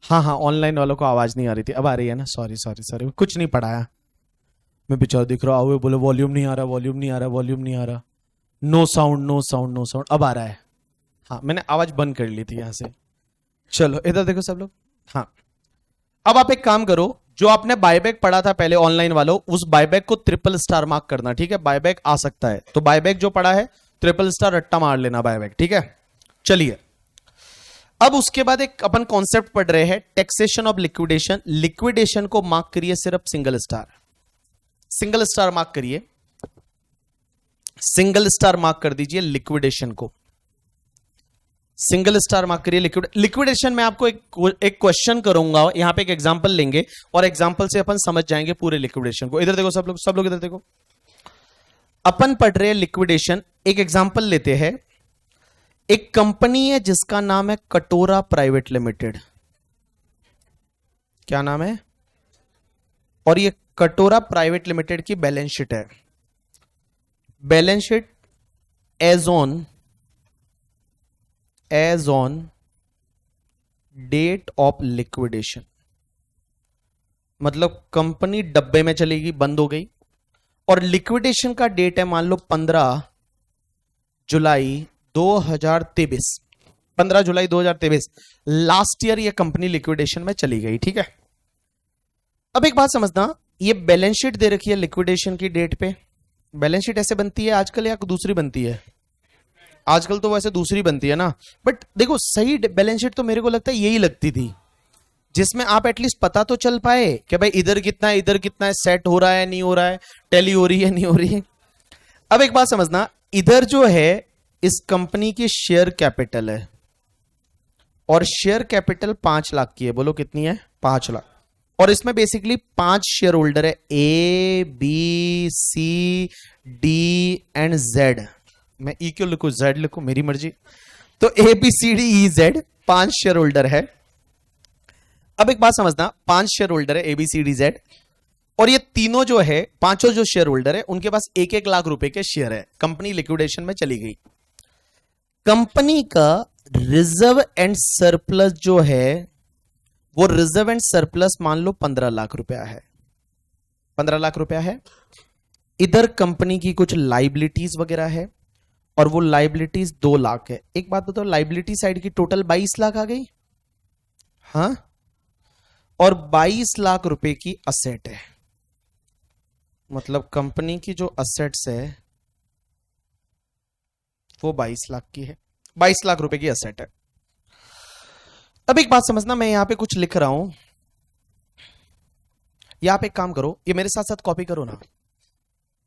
हाँ हाँ, ऑनलाइन वालों को आवाज नहीं आ रही थी, अब आ रही है ना? सॉरी सॉरी सॉरी, कुछ नहीं पढ़ाया मैं, बेचारा दिख रहा हुए बोले वॉल्यूम नहीं आ रहा, वॉल्यूम नहीं आ रहा, वॉल्यूम नहीं आ रहा, no sound no sound no sound, अब आ रहा है। हाँ, मैंने आवाज बंद कर ली थी यहां से। चलो इधर देखो सब लोग। हाँ, अब आप एक काम करो, जो आपने बायबैक पढ़ा था पहले ऑनलाइन वालों, उस बायबैक को ट्रिपल स्टार मार्क करना, ठीक है? बायबैक आ सकता है तो बायबैक जो पढ़ा है ट्रिपल स्टार रट्टा मार लेना बायबैक, ठीक है? चलिए, अब उसके बाद एक अपन कॉन्सेप्ट पढ़ रहे हैं, टैक्सेशन ऑफ लिक्विडेशन। लिक्विडेशन को मार्क करिए सिर्फ single star, single star mark करिए, सिंगल स्टार मार्क कर दीजिए लिक्विडेशन को, सिंगल स्टार मार्क करिए लिक्विडेशन में आपको एक क्वेश्चन करूंगा, यहां पे एक एग्जांपल लेंगे और एग्जांपल से अपन समझ जाएंगे पूरे लिक्विडेशन को। इधर देखो सब लोग, सब लोग इधर देखो, अपन पढ़ रहे हैं लिक्विडेशन। एक एग्जांपल लेते हैं, एक कंपनी है जिसका नाम है कटोरा प्राइवेट लिमिटेड। क्या नाम है? और ये कटोरा प्राइवेट लिमिटेड की बैलेंस शीट है। Balance sheet as on date of liquidation, मतलब कंपनी डब्बे में चलेगी, बंद हो गई, और लिक्विडेशन का डेट है मान लो 15 जुलाई 2023, 15 जुलाई 2023, लास्ट ईयर ये कंपनी लिक्विडेशन में चली गई, ठीक है? अब एक बात समझना, ये बैलेंस शीट दे रखी है लिक्विडेशन की डेट पे। बैलेंस शीट ऐसे बनती है आजकल या दूसरी बनती है? आजकल तो वैसे दूसरी बनती है ना, बट देखो सही बैलेंस शीट तो मेरे को लगता है यही लगती थी, जिसमें आप एटलीस्ट पता तो चल पाए कि भाई इधर कितना है, इधर कितना है, सेट हो रहा है नहीं हो रहा है, टैली हो रही है नहीं हो रही है। अब एक बात समझना, इधर जो है इस कंपनी की शेयर कैपिटल है, और शेयर कैपिटल 5 लाख की है। बोलो कितनी है? 5 लाख। और इसमें बेसिकली 5 शेयर होल्डर है, A B C D and Z. मैं ई क्यों लिखूं, जेड लिखूं, मेरी मर्जी। तो A B C D E Z 5 shareholder है। अब एक बात समझना, 5 शेयर होल्डर है, A B C D Z, और ये तीनों जो है, पांचों जो शेयर होल्डर है, उनके पास 1-1 लाख रुपए के शेयर है। कंपनी लिक्विडेशन में चली गई। कंपनी का रिजर्व एंड सरप्लस जो है, वो रिजर्व एंड सरप्लस मान लो 15 लाख रुपया है, 15 लाख रुपया है। इधर कंपनी की कुछ लाइबिलिटीज वगैरह है, और वो लाइबिलिटीज 2 लाख है। एक बात बताओ, लाइबिलिटी साइड की टोटल 22 लाख आ गई, हाँ? और 22 लाख रुपए की असेट है, मतलब कंपनी की जो असेट्स है वो 22 लाख की है, 22 लाख रुपए की असेट है। अब एक बात समझना, मैं यहां पे कुछ लिख रहा हूं, यहां पे एक काम करो, ये मेरे साथ साथ कॉपी करो ना,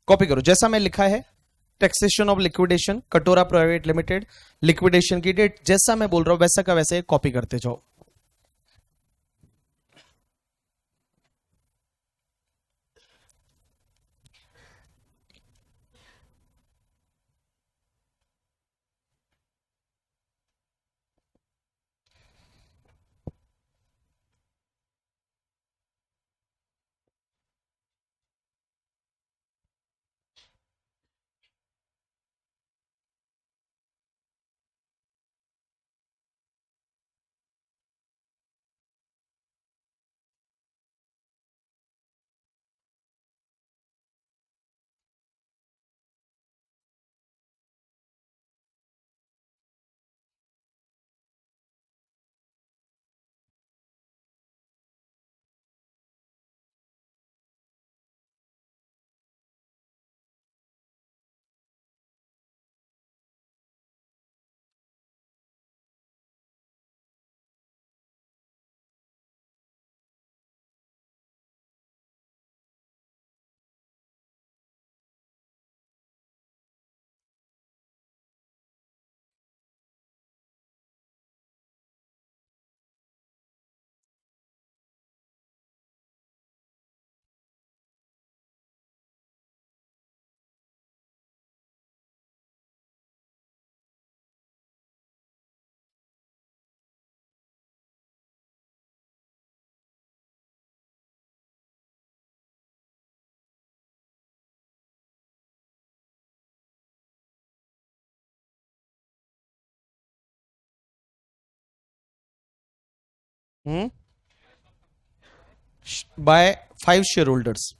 कॉपी करो जैसा मैं लिखा है। टैक्सेशन ऑफ लिक्विडेशन, कटोरा प्राइवेट लिमिटेड, लिक्विडेशन की डेट, जैसा मैं बोल रहा हूं वैसा का वैसे कॉपी करते जाओ। हम्म बाय 5 शेयर होल्डर्स।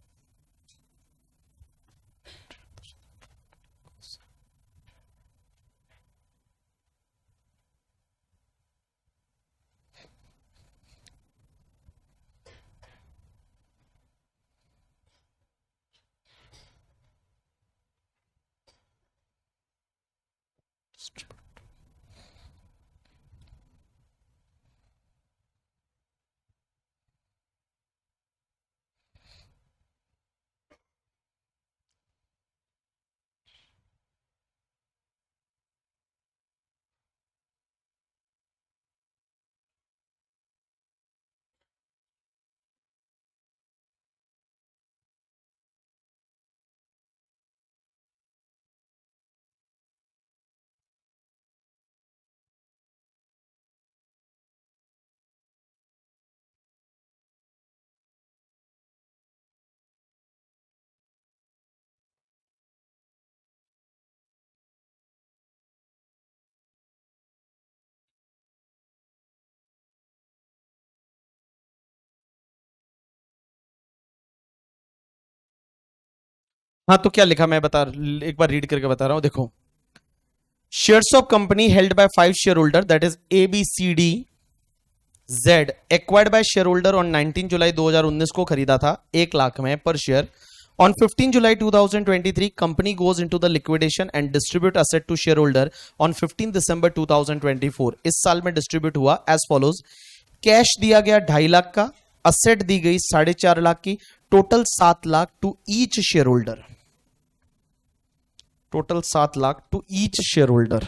हाँ, तो क्या लिखा मैं एक बार रीड करके बता रहा हूं, देखो। Shares of company held by 5 shareholder, that is A B C D Z, acquired by shareholder on 19 जुलाई 2019 को खरीदा था 1 लाख में पर शेयर। ऑन 15 जुलाई 2023 company goes into the liquidation and distribute asset to shareholder on 15 दिसंबर 2024। इस साल में डिस्ट्रीब्यूट हुआ एज फॉलोज। कैश दिया गया 2.5 लाख का, असेट दी गई 4.5 लाख की, total 7 lakh to each shareholder, total 7 lakh to each shareholder.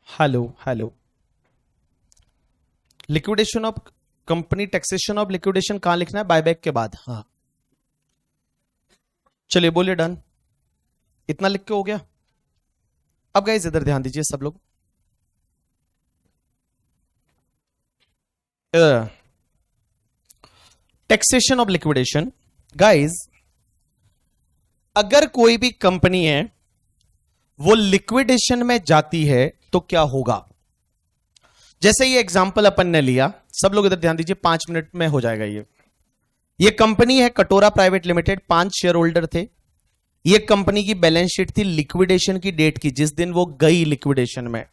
Hello hello, liquidation of company, taxation of liquidation कहां लिखना है? बायबैक के बाद। हाँ चलिए बोलिए, डन। इतना लिख के हो गया। अब गाइस इधर ध्यान दीजिए सब लोग। टैक्सेशन ऑफ लिक्विडेशन, गाइस अगर कोई भी कंपनी है वो लिक्विडेशन में जाती है तो क्या होगा? जैसे ये एग्जांपल अपन ने लिया, सब लोग इधर ध्यान दीजिए, 5 मिनट में हो जाएगा। ये कंपनी है कटोरा प्राइवेट लिमिटेड, 5 शेयर होल्डर थे। ये कंपनी की बैलेंस शीट थी लिक्विडेशन की डेट की, जिस दिन वो गई लिक्विडेशन में।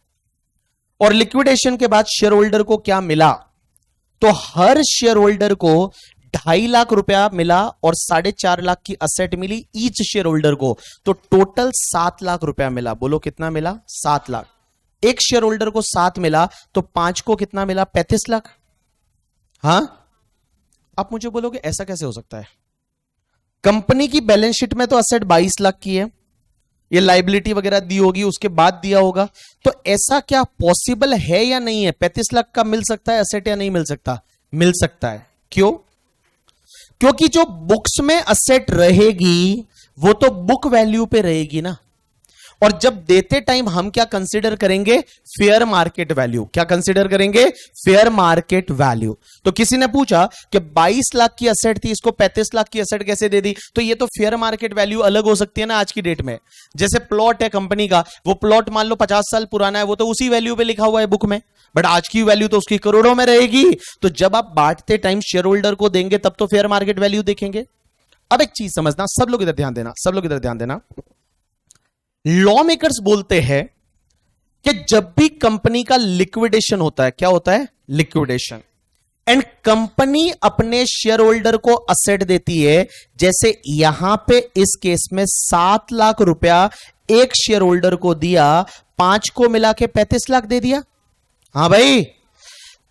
और लिक्विडेशन के बाद शेयर होल्डर को क्या मिला? तो हर शेयर होल्डर को 2.5 लाख रुपया मिला और 4.5 लाख की असेट मिली ईच शेयर होल्डर को, तो टोटल 7 लाख रुपया मिला। बोलो कितना मिला? 7 लाख। एक शेयर होल्डर को 7 मिला तो 5 को कितना मिला? 35 लाख। हाँ, आप मुझे बोलोगे ऐसा कैसे हो सकता है? कंपनी की बैलेंस शीट में तो असेट 22 लाख की है, ये लाइबिलिटी वगैरह दी होगी, उसके बाद दिया होगा। तो ऐसा क्या पॉसिबल है या नहीं है? 35 लाख का मिल सकता है असेट या नहीं मिल सकता? मिल सकता है। क्यों? क्योंकि जो बुक्स में असेट रहेगी वो तो बुक वैल्यू पे रहेगी ना। और जब देते टाइम हम क्या कंसीडर करेंगे? Fair market value. क्या कंसीडर करेंगे? Fair market value. तो किसी ने पूछा कि 22 लाख की असेट थी, इसको 35 लाख की असेट कैसे दे दी? तो ये तो फेयर मार्केट वैल्यू अलग हो सकती है ना आज की डेट में। जैसे प्लॉट है कंपनी का, वो प्लॉट मान लो 50 साल पुराना है, वो तो उसी वैल्यू पे लिखा हुआ है बुक में, बट आज की वैल्यू तो उसकी करोड़ों में रहेगी। तो जब आप बांटते टाइम शेयर होल्डर को देंगे तब तो फेयर मार्केट वैल्यू देखेंगे। अब एक चीज समझना, सब लोग इधर ध्यान देना, सब लोग इधर ध्यान देना। लॉ मेकर्स बोलते हैं कि जब भी कंपनी का लिक्विडेशन होता है, क्या होता है? लिक्विडेशन, एंड कंपनी अपने शेयर होल्डर को असेट देती है, जैसे यहां पे इस केस में 7 लाख रुपया एक शेयर होल्डर को दिया, 5 को मिला के 35 लाख दे दिया। हाँ भाई,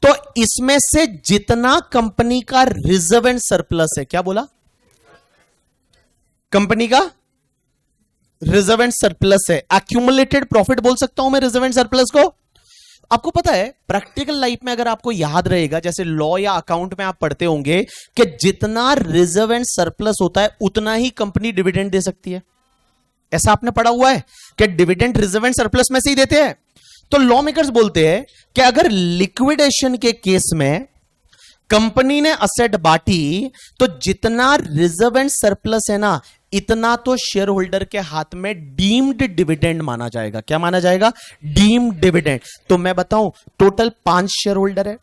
तो इसमें से जितना कंपनी का रिजर्व एंड सरप्लस है, क्या बोला? कंपनी का रिजर्व एंड सरप्लस है, एक्यूमुलेटेड प्रॉफिट बोल सकता हूं मैं रिजर्व एंड सरप्लस को। आपको पता है प्रैक्टिकल लाइफ में अगर आपको याद रहेगा, जैसे लॉ या अकाउंट में आप पढ़ते होंगे कि जितना रिजर्व एंड सरप्लस होता है उतना ही कंपनी डिविडेंड दे सकती है। ऐसा आपने पढ़ा हुआ है कि डिविडेंड रिजर्व एंड सरप्लस में से ही देते हैं। तो लॉ मेकर्स बोलते हैं कि अगर लिक्विडेशन के केस में कंपनी ने असेट बांटी तो जितना रिजर्व एंड सरप्लस है ना, इतना तो शेयर होल्डर के हाथ में डीम्ड डिविडेंड माना जाएगा। क्या माना जाएगा? Deemed dividend. तो मैं बताऊं, टोटल 5 शेयर होल्डर है,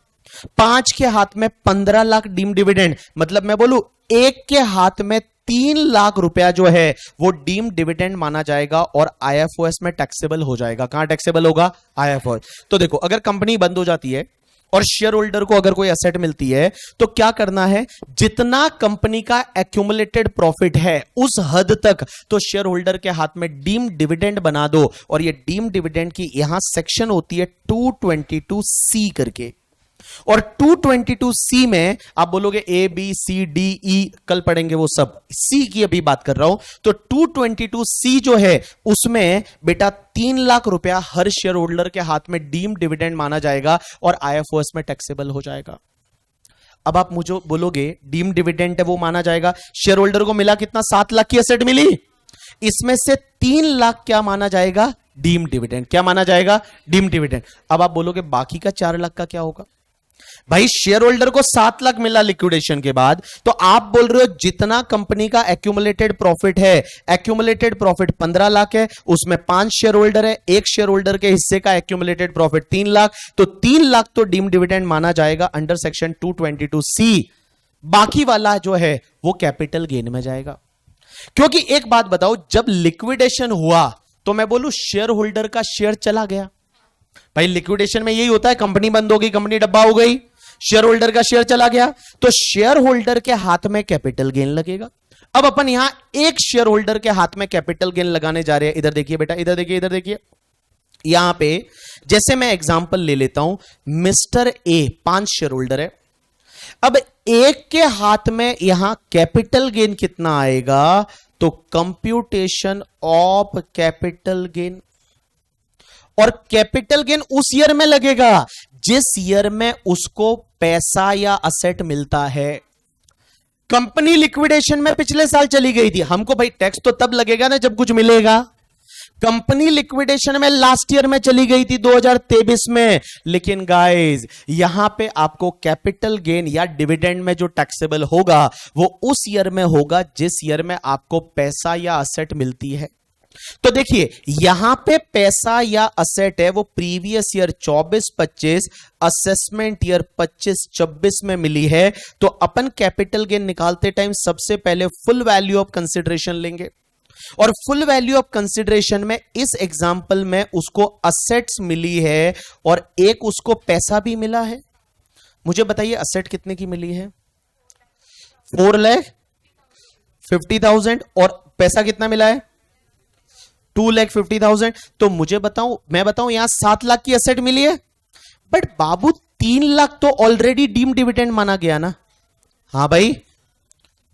5 के हाथ में 15 लाख डीम्ड डिविडेंड, मतलब मैं बोलूं एक के हाथ में 3 लाख रुपया जो है वो डीम्ड डिविडेंड माना जाएगा और आईएफओएस में टैक्सेबल हो जाएगा। कहां टैक्सेबल होगा? आईएफओएस। तो देखो, अगर कंपनी बंद हो जाती है और शेयर होल्डर को अगर कोई एसेट मिलती है तो क्या करना है, जितना कंपनी का एक्यूमुलेटेड प्रॉफिट है उस हद तक तो शेयर होल्डर के हाथ में डीम्ड डिविडेंड बना दो। और ये डीम्ड डिविडेंड की यहां सेक्शन होती है 222C करके, और 222C में आप बोलोगे ए बी सी डी ई, कल पढ़ेंगे वो सब, सी की अभी बात कर रहा हूं। तो 222C जो है उसमें बेटा 3 लाख रुपया हर शेयर होल्डर के हाथ में डीम्ड डिविडेंड माना जाएगा और आईएफओएस में टैक्सेबल हो जाएगा। अब आप मुझे बोलोगे डीम्ड डिविडेंड है वो माना जाएगा, शेयर होल्डर को मिला कितना? 7 लाख की एसेट मिली, इसमें से 3 लाख क्या माना जाएगा? Deemed dividend. क्या माना जाएगा? Deemed dividend. अब आप बोलोगे बाकी का 4 लाख का क्या होगा? भाई शेयर होल्डर को 7 लाख मिला लिक्विडेशन के बाद, तो आप बोल रहे हो जितना कंपनी का एक्यूमुलेटेड प्रॉफिट है, एक्यूमुलेटेड प्रॉफिट 15 लाख है, उसमें 5 शेयर होल्डर है, एक शेयर होल्डर के हिस्से का एक्यूमुलेटेड प्रॉफिट 3 लाख, तो 3 लाख तो डीम्ड डिविडेंड माना जाएगा अंडर सेक्शन 222C। बाकी वाला जो है वो कैपिटल गेन में जाएगा। क्योंकि एक बात बताओ, जब लिक्विडेशन हुआ तो मैं बोलूं शेयर होल्डर का शेयर चला गया। भाई लिक्विडेशन में यही होता है, कंपनी बंद हो गई, कंपनी डब्बा हो गई, शेयर होल्डर का शेयर चला गया, तो शेयर होल्डर के हाथ में कैपिटल गेन लगेगा। अब अपन यहां एक शेयर होल्डर के हाथ में कैपिटल गेन लगाने जा रहे हैं। इधर देखिए बेटा, इधर देखिए, इधर देखिए, यहां पे जैसे मैं एग्जांपल ले लेता हूं, मिस्टर ए 5 शेयर होल्डर है। अब एक के हाथ में यहां कैपिटल गेन कितना आएगा? तो कंप्यूटेशन ऑफ कैपिटल गेन, और कैपिटल गेन उस ईयर में लगेगा जिस ईयर में उसको पैसा या असेट मिलता है। कंपनी लिक्विडेशन में पिछले साल चली गई थी, हमको भाई टैक्स तो तब लगेगा ना जब कुछ मिलेगा। कंपनी लिक्विडेशन में लास्ट ईयर में चली गई थी 2023 में, लेकिन गाइस यहां पे आपको कैपिटल गेन या डिविडेंड में जो टैक्सेबल होगा वो उस ईयर में होगा जिस ईयर में आपको पैसा या असेट मिलती है। तो देखिए यहां पे पैसा या असेट है वो प्रीवियस ईयर 24-25, असेसमेंट ईयर 25-26 में मिली है। तो अपन कैपिटल गेन निकालते टाइम सबसे पहले फुल वैल्यू ऑफ कंसिडरेशन लेंगे, और फुल वैल्यू ऑफ कंसिडरेशन में इस एग्जांपल में उसको असेट्स मिली है और एक उसको पैसा भी मिला है। मुझे बताइए असेट कितने की मिली है? 4,50,000, और पैसा कितना मिला है? 2,50,000। तो मुझे बताऊं, मैं बताऊं यहां 7 लाख की एसेट मिली है, बट बाबू 3 लाख तो ऑलरेडी डीम्ड डिविडेंड माना गया ना। हाँ भाई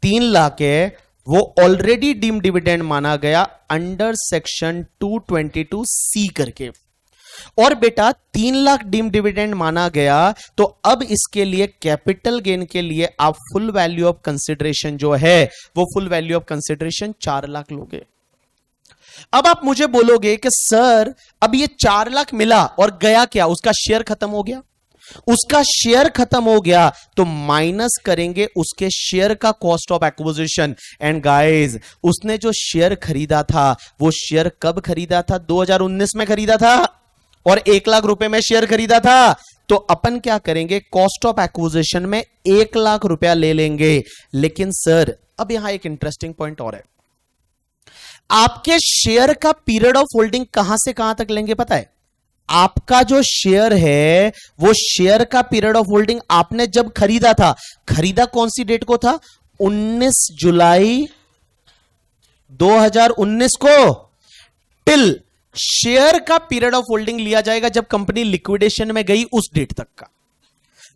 3 लाख है वो ऑलरेडी डीम्ड डिविडेंड माना गया अंडर सेक्शन 222C करके। और बेटा 3 लाख डीम्ड डिविडेंड माना गया, तो अब इसके लिए कैपिटल गेन के लिए आप फुल वैल्यू ऑफ कंसिडरेशन जो है वो full value of consideration 4 lakh लोगे। अब आप मुझे बोलोगे कि सर अब ये 4 लाख मिला और गया क्या? उसका शेयर खत्म हो गया। उसका शेयर खत्म हो गया तो माइनस करेंगे उसके शेयर का cost of acquisition. And guys उसने जो शेयर खरीदा था वो शेयर कब खरीदा था? 2019 में खरीदा था और 1 लाख रुपए में शेयर खरीदा था। तो अपन क्या करेंगे, कॉस्ट ऑफ एक्विजिशन में 1 लाख रुपया ले लेंगे। लेकिन सर अब यहां एक इंटरेस्टिंग पॉइंट और है, आपके शेयर का पीरियड ऑफ होल्डिंग कहां से कहां तक लेंगे पता है? आपका जो शेयर है वो शेयर का पीरियड ऑफ होल्डिंग आपने जब खरीदा था, खरीदा कौन सी डेट को था? 19 जुलाई 2019 को, टिल शेयर का पीरियड ऑफ होल्डिंग लिया जाएगा जब कंपनी लिक्विडेशन में गई उस डेट तक का।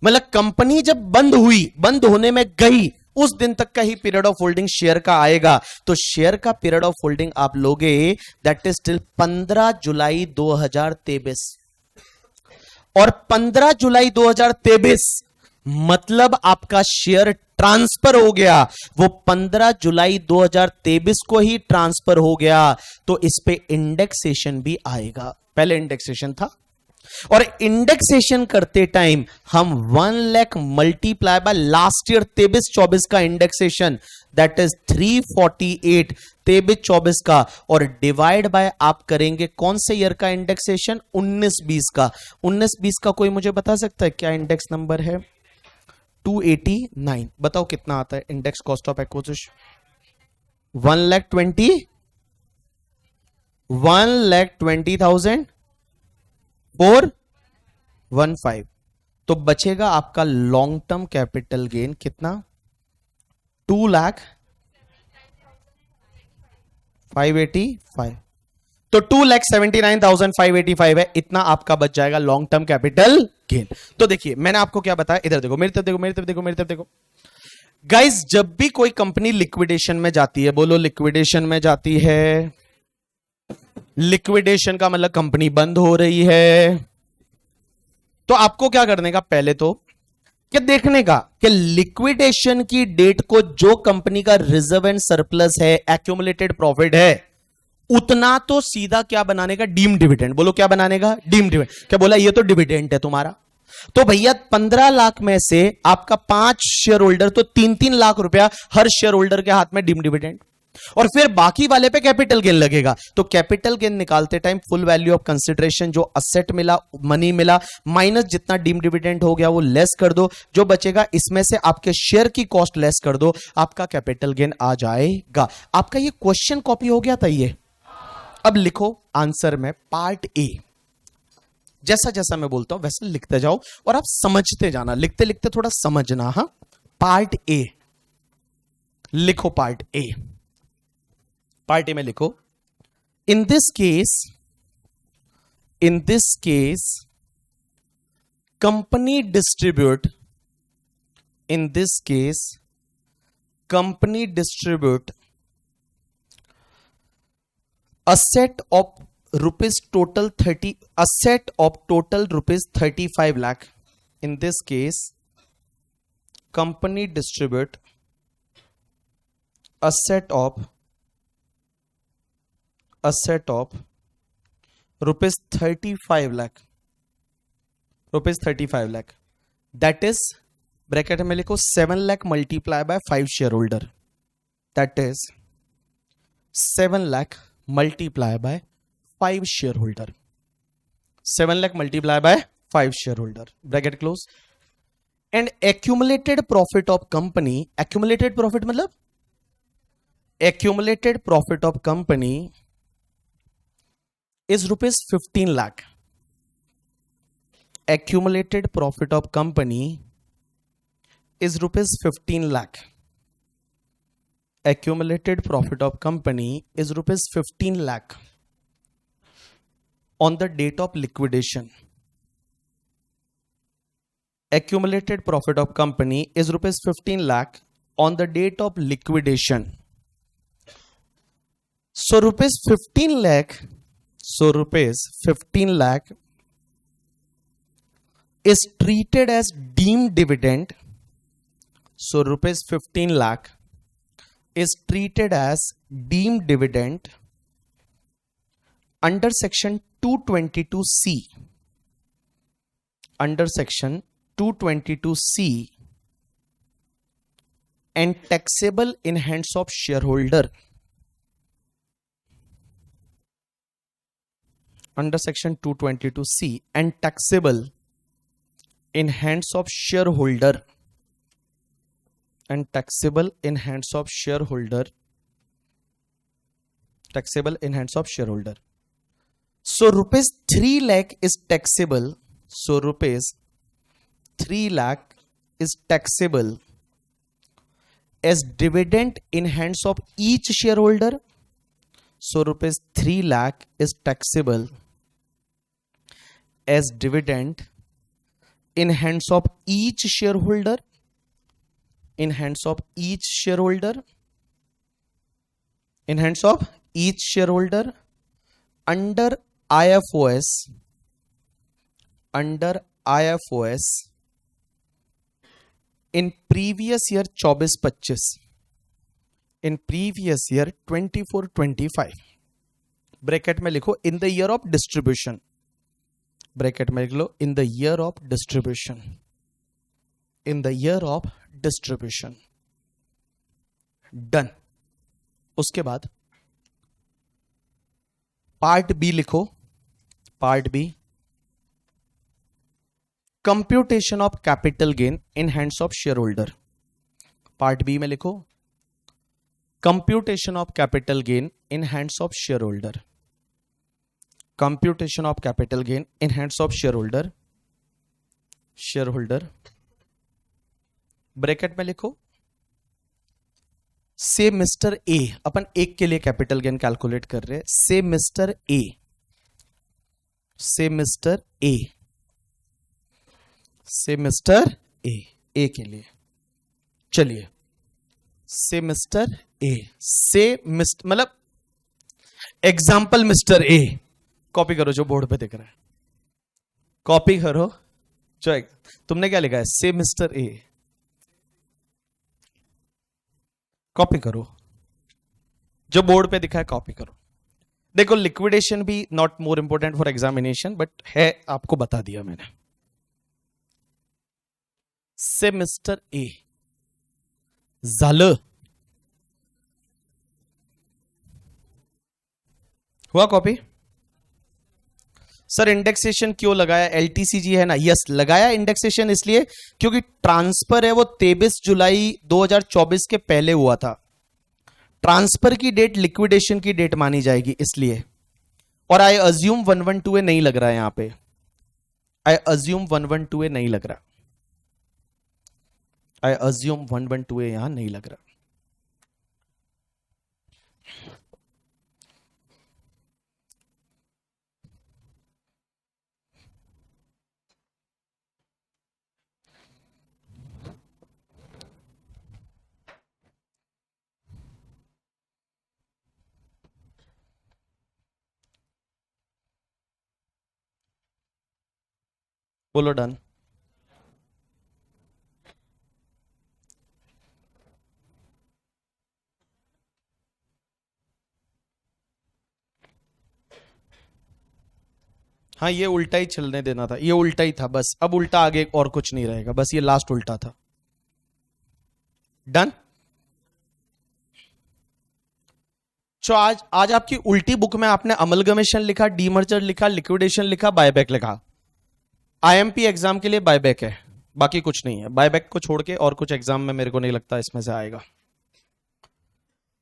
मतलब कंपनी जब बंद हुई, बंद होने में गई उस दिन तक का ही पीरियड ऑफ होल्डिंग शेयर का आएगा। तो शेयर का पीरियड ऑफ होल्डिंग आप लोगे दैट इज टिल 15 जुलाई 2023, और 15 जुलाई 2023 मतलब आपका शेयर ट्रांसफर हो गया, वो 15 जुलाई 2023 को ही ट्रांसफर हो गया। तो इस पे इंडेक्सेशन भी आएगा। पहले इंडेक्सेशन था, और इंडेक्सेशन करते टाइम हम 1 lakh multiply by last year 23-24 का इंडेक्सेशन, दैट इज 348 23-24 का, और डिवाइड बाय आप करेंगे कौन से ईयर का इंडेक्सेशन, 19-20 का। 19-20 का कोई मुझे बता सकता है क्या इंडेक्स नंबर है? 289। बताओ कितना आता है इंडेक्स कॉस्ट ऑफ एक्विजिशन? 1,20,000 415। तो बचेगा आपका लॉन्ग टर्म कैपिटल गेन कितना? 2,585। तो 2,79,585 है, इतना आपका बच जाएगा लॉन्ग टर्म कैपिटल गेन। तो देखिए मैंने आपको क्या बताया, इधर देखो, मेरी तरफ देखो, मेरी तरफ देखो, मेरी तरफ देखो गाइस। जब भी कोई कंपनी लिक्विडेशन में जाती है, बोलो लिक्विडेशन में जाती है, लिक्विडेशन का मतलब कंपनी बंद हो रही है, तो आपको क्या करने का, पहले तो क्या देखने का कि लिक्विडेशन की डेट को जो कंपनी का रिजर्व एंड सरप्लस है, एक्यूमुलेटेड प्रॉफिट है, उतना तो सीधा क्या बनाने का, डीम डिविडेंड। बोलो क्या बनाने का, डीम डिविडेंड। क्या बोला, ये तो डिविडेंड है तुम्हारा। तो भैया 15 लाख में से आपका 5 शेयर होल्डर, तो 3-3 लाख रुपया हर शेयर होल्डर के हाथ में डीम डिविडेंड, और फिर बाकी वाले पे कैपिटल गेन लगेगा। तो कैपिटल गेन निकालते time full value of consideration, जो असेट मिला, मनी मिला, माइनस जितना डीम डिविडेंड हो गया वो लेस कर दो, जो बचेगा इसमें से आपके शेयर की कॉस्ट लेस कर दो, आपका कैपिटल गेन आ जाएगा। आपका ये क्वेश्चन कॉपी हो गया था ये। अब लिखो आंसर में पार्ट ए, जैसा जैसा मैं बोलता हूं वैसे लिखते जाओ और आप समझते जाना, लिखते लिखते थोड़ा समझना। हाँ, पार्ट ए लिखो, पार्ट ए, पार्ट ए में लिखो, in this case company distribute, in this case company distribute asset of total rupees 35 lakh. In this case, company distribute asset of rupees 35 lakh. Rupees 35 lakh. That is, bracket में लिखो 7 lakh multiply by 5 shareholder. That is 7 lakh multiply by 5 shareholder. 7 lakh multiply by 5 shareholder. Bracket close. And accumulated profit of company. Accumulated profit मतलब accumulated profit of company is rupees 15 lakh. Accumulated profit of company is rupees 15 lakh. Accumulated profit of company is rupees 15 lakh on the date of liquidation. Accumulated profit of company is rupees 15 lakh on the date of liquidation. So rupees 15 lakh is treated as deemed dividend. So rupees 15 lakh is treated as deemed dividend under section 222C. Under section 222C and taxable in hands of shareholder. Under section 222C and taxable in hands of shareholder. And taxable in hands of shareholder. Taxable in hands of shareholder. So rupees 3 lakh is taxable. So rupees 3 lakh is taxable as dividend in hands of each shareholder. So rupees 3 lakh is taxable as dividend in hands of each shareholder. In hands of each shareholder. In hands of each shareholder under IFOS. Under IFOS in previous year 24-25. In previous year 24-25. Bracket में लिखो in the year of distribution. Bracket में लिख लो in the year of distribution, in the year of distribution. Done. उसके बाद part b लिखो, part b, computation of capital gain in hands of shareholder. Part b में लिखो computation of capital gain in hands of shareholder, computation of capital gain in hands of shareholder, shareholder. Bracket में लिखो से mister A, अपन एक के लिए capital gain calculate कर रहे हैं, से मिस्टर ए, से मिस्टर ए, से मिस्टर ए, ए के लिए। चलिए से मिस्टर ए, से मिस्टर मतलब एग्जाम्पल मिस्टर ए, कॉपी करो जो बोर्ड पे दिख रहा है, कॉपी करो जो तुमने क्या लिखा है, से मिस्टर ए, कॉपी करो जो बोर्ड पे दिखा है, कॉपी करो। देखो लिक्विडेशन भी not more important for examination, but है, आपको बता दिया मैंने। से मिस्टर ए झालं, हुआ कॉपी? सर इंडेक्सेशन क्यों लगाया, एलटीसीजी है ना? यस लगाया इंडेक्सेशन इसलिए क्योंकि ट्रांसफर है वो 23 जुलाई 2024 के पहले हुआ था, ट्रांसफर की डेट लिक्विडेशन की डेट मानी जाएगी इसलिए। और आई अज्यूम 112A नहीं लग रहा है यहां पे, आई अज्यूम 112A नहीं लग रहा, आई अज्यूम 112A यहां नहीं लग रहा। बोलो डन। हाँ ये उल्टा ही चलने देना था, ये उल्टा ही था बस, अब उल्टा आगे और कुछ नहीं रहेगा, बस ये लास्ट उल्टा था। डन। तो आज आपकी उल्टी बुक में आपने अमलगमेशन लिखा, डीमर्जर लिखा, लिक्विडेशन लिखा, बायबैक लिखा। आईएमपी एग्जाम के लिए बायबैक है, बाकी कुछ नहीं है। बायबैक को छोड़ के और कुछ एग्जाम में मेरे को नहीं लगता इसमें से आएगा।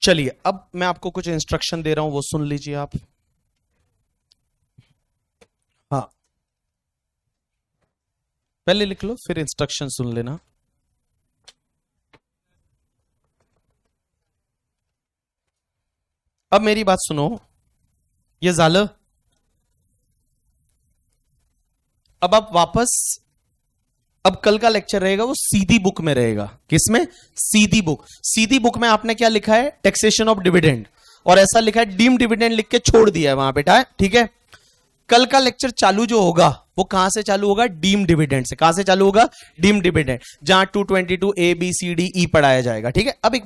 चलिए अब मैं आपको कुछ इंस्ट्रक्शन दे रहा हूं, वो सुन लीजिए आप। हाँ पहले लिख लो फिर इंस्ट्रक्शन सुन लेना। अब मेरी बात सुनो, ये झालं, अब आप वापस, अब कल का लेक्चर रहेगा वो सीधी बुक में रहेगा। किसमें? सीधी बुक। सीधी बुक में आपने क्या लिखा है, टैक्सेशन ऑफ डिविडेंड, और ऐसा लिखा है डीम डिविडेंड लिख के छोड़ दिया है वहां बेटा, ठीक है। कल का लेक्चर चालू जो होगा वो कहां से चालू होगा, डीम डिविडेंड से। कहां से चालू होगा, डीम डिविडेंड, जहां 222 A B C D E पढ़ाया जाएगा, ठीक है। अब एक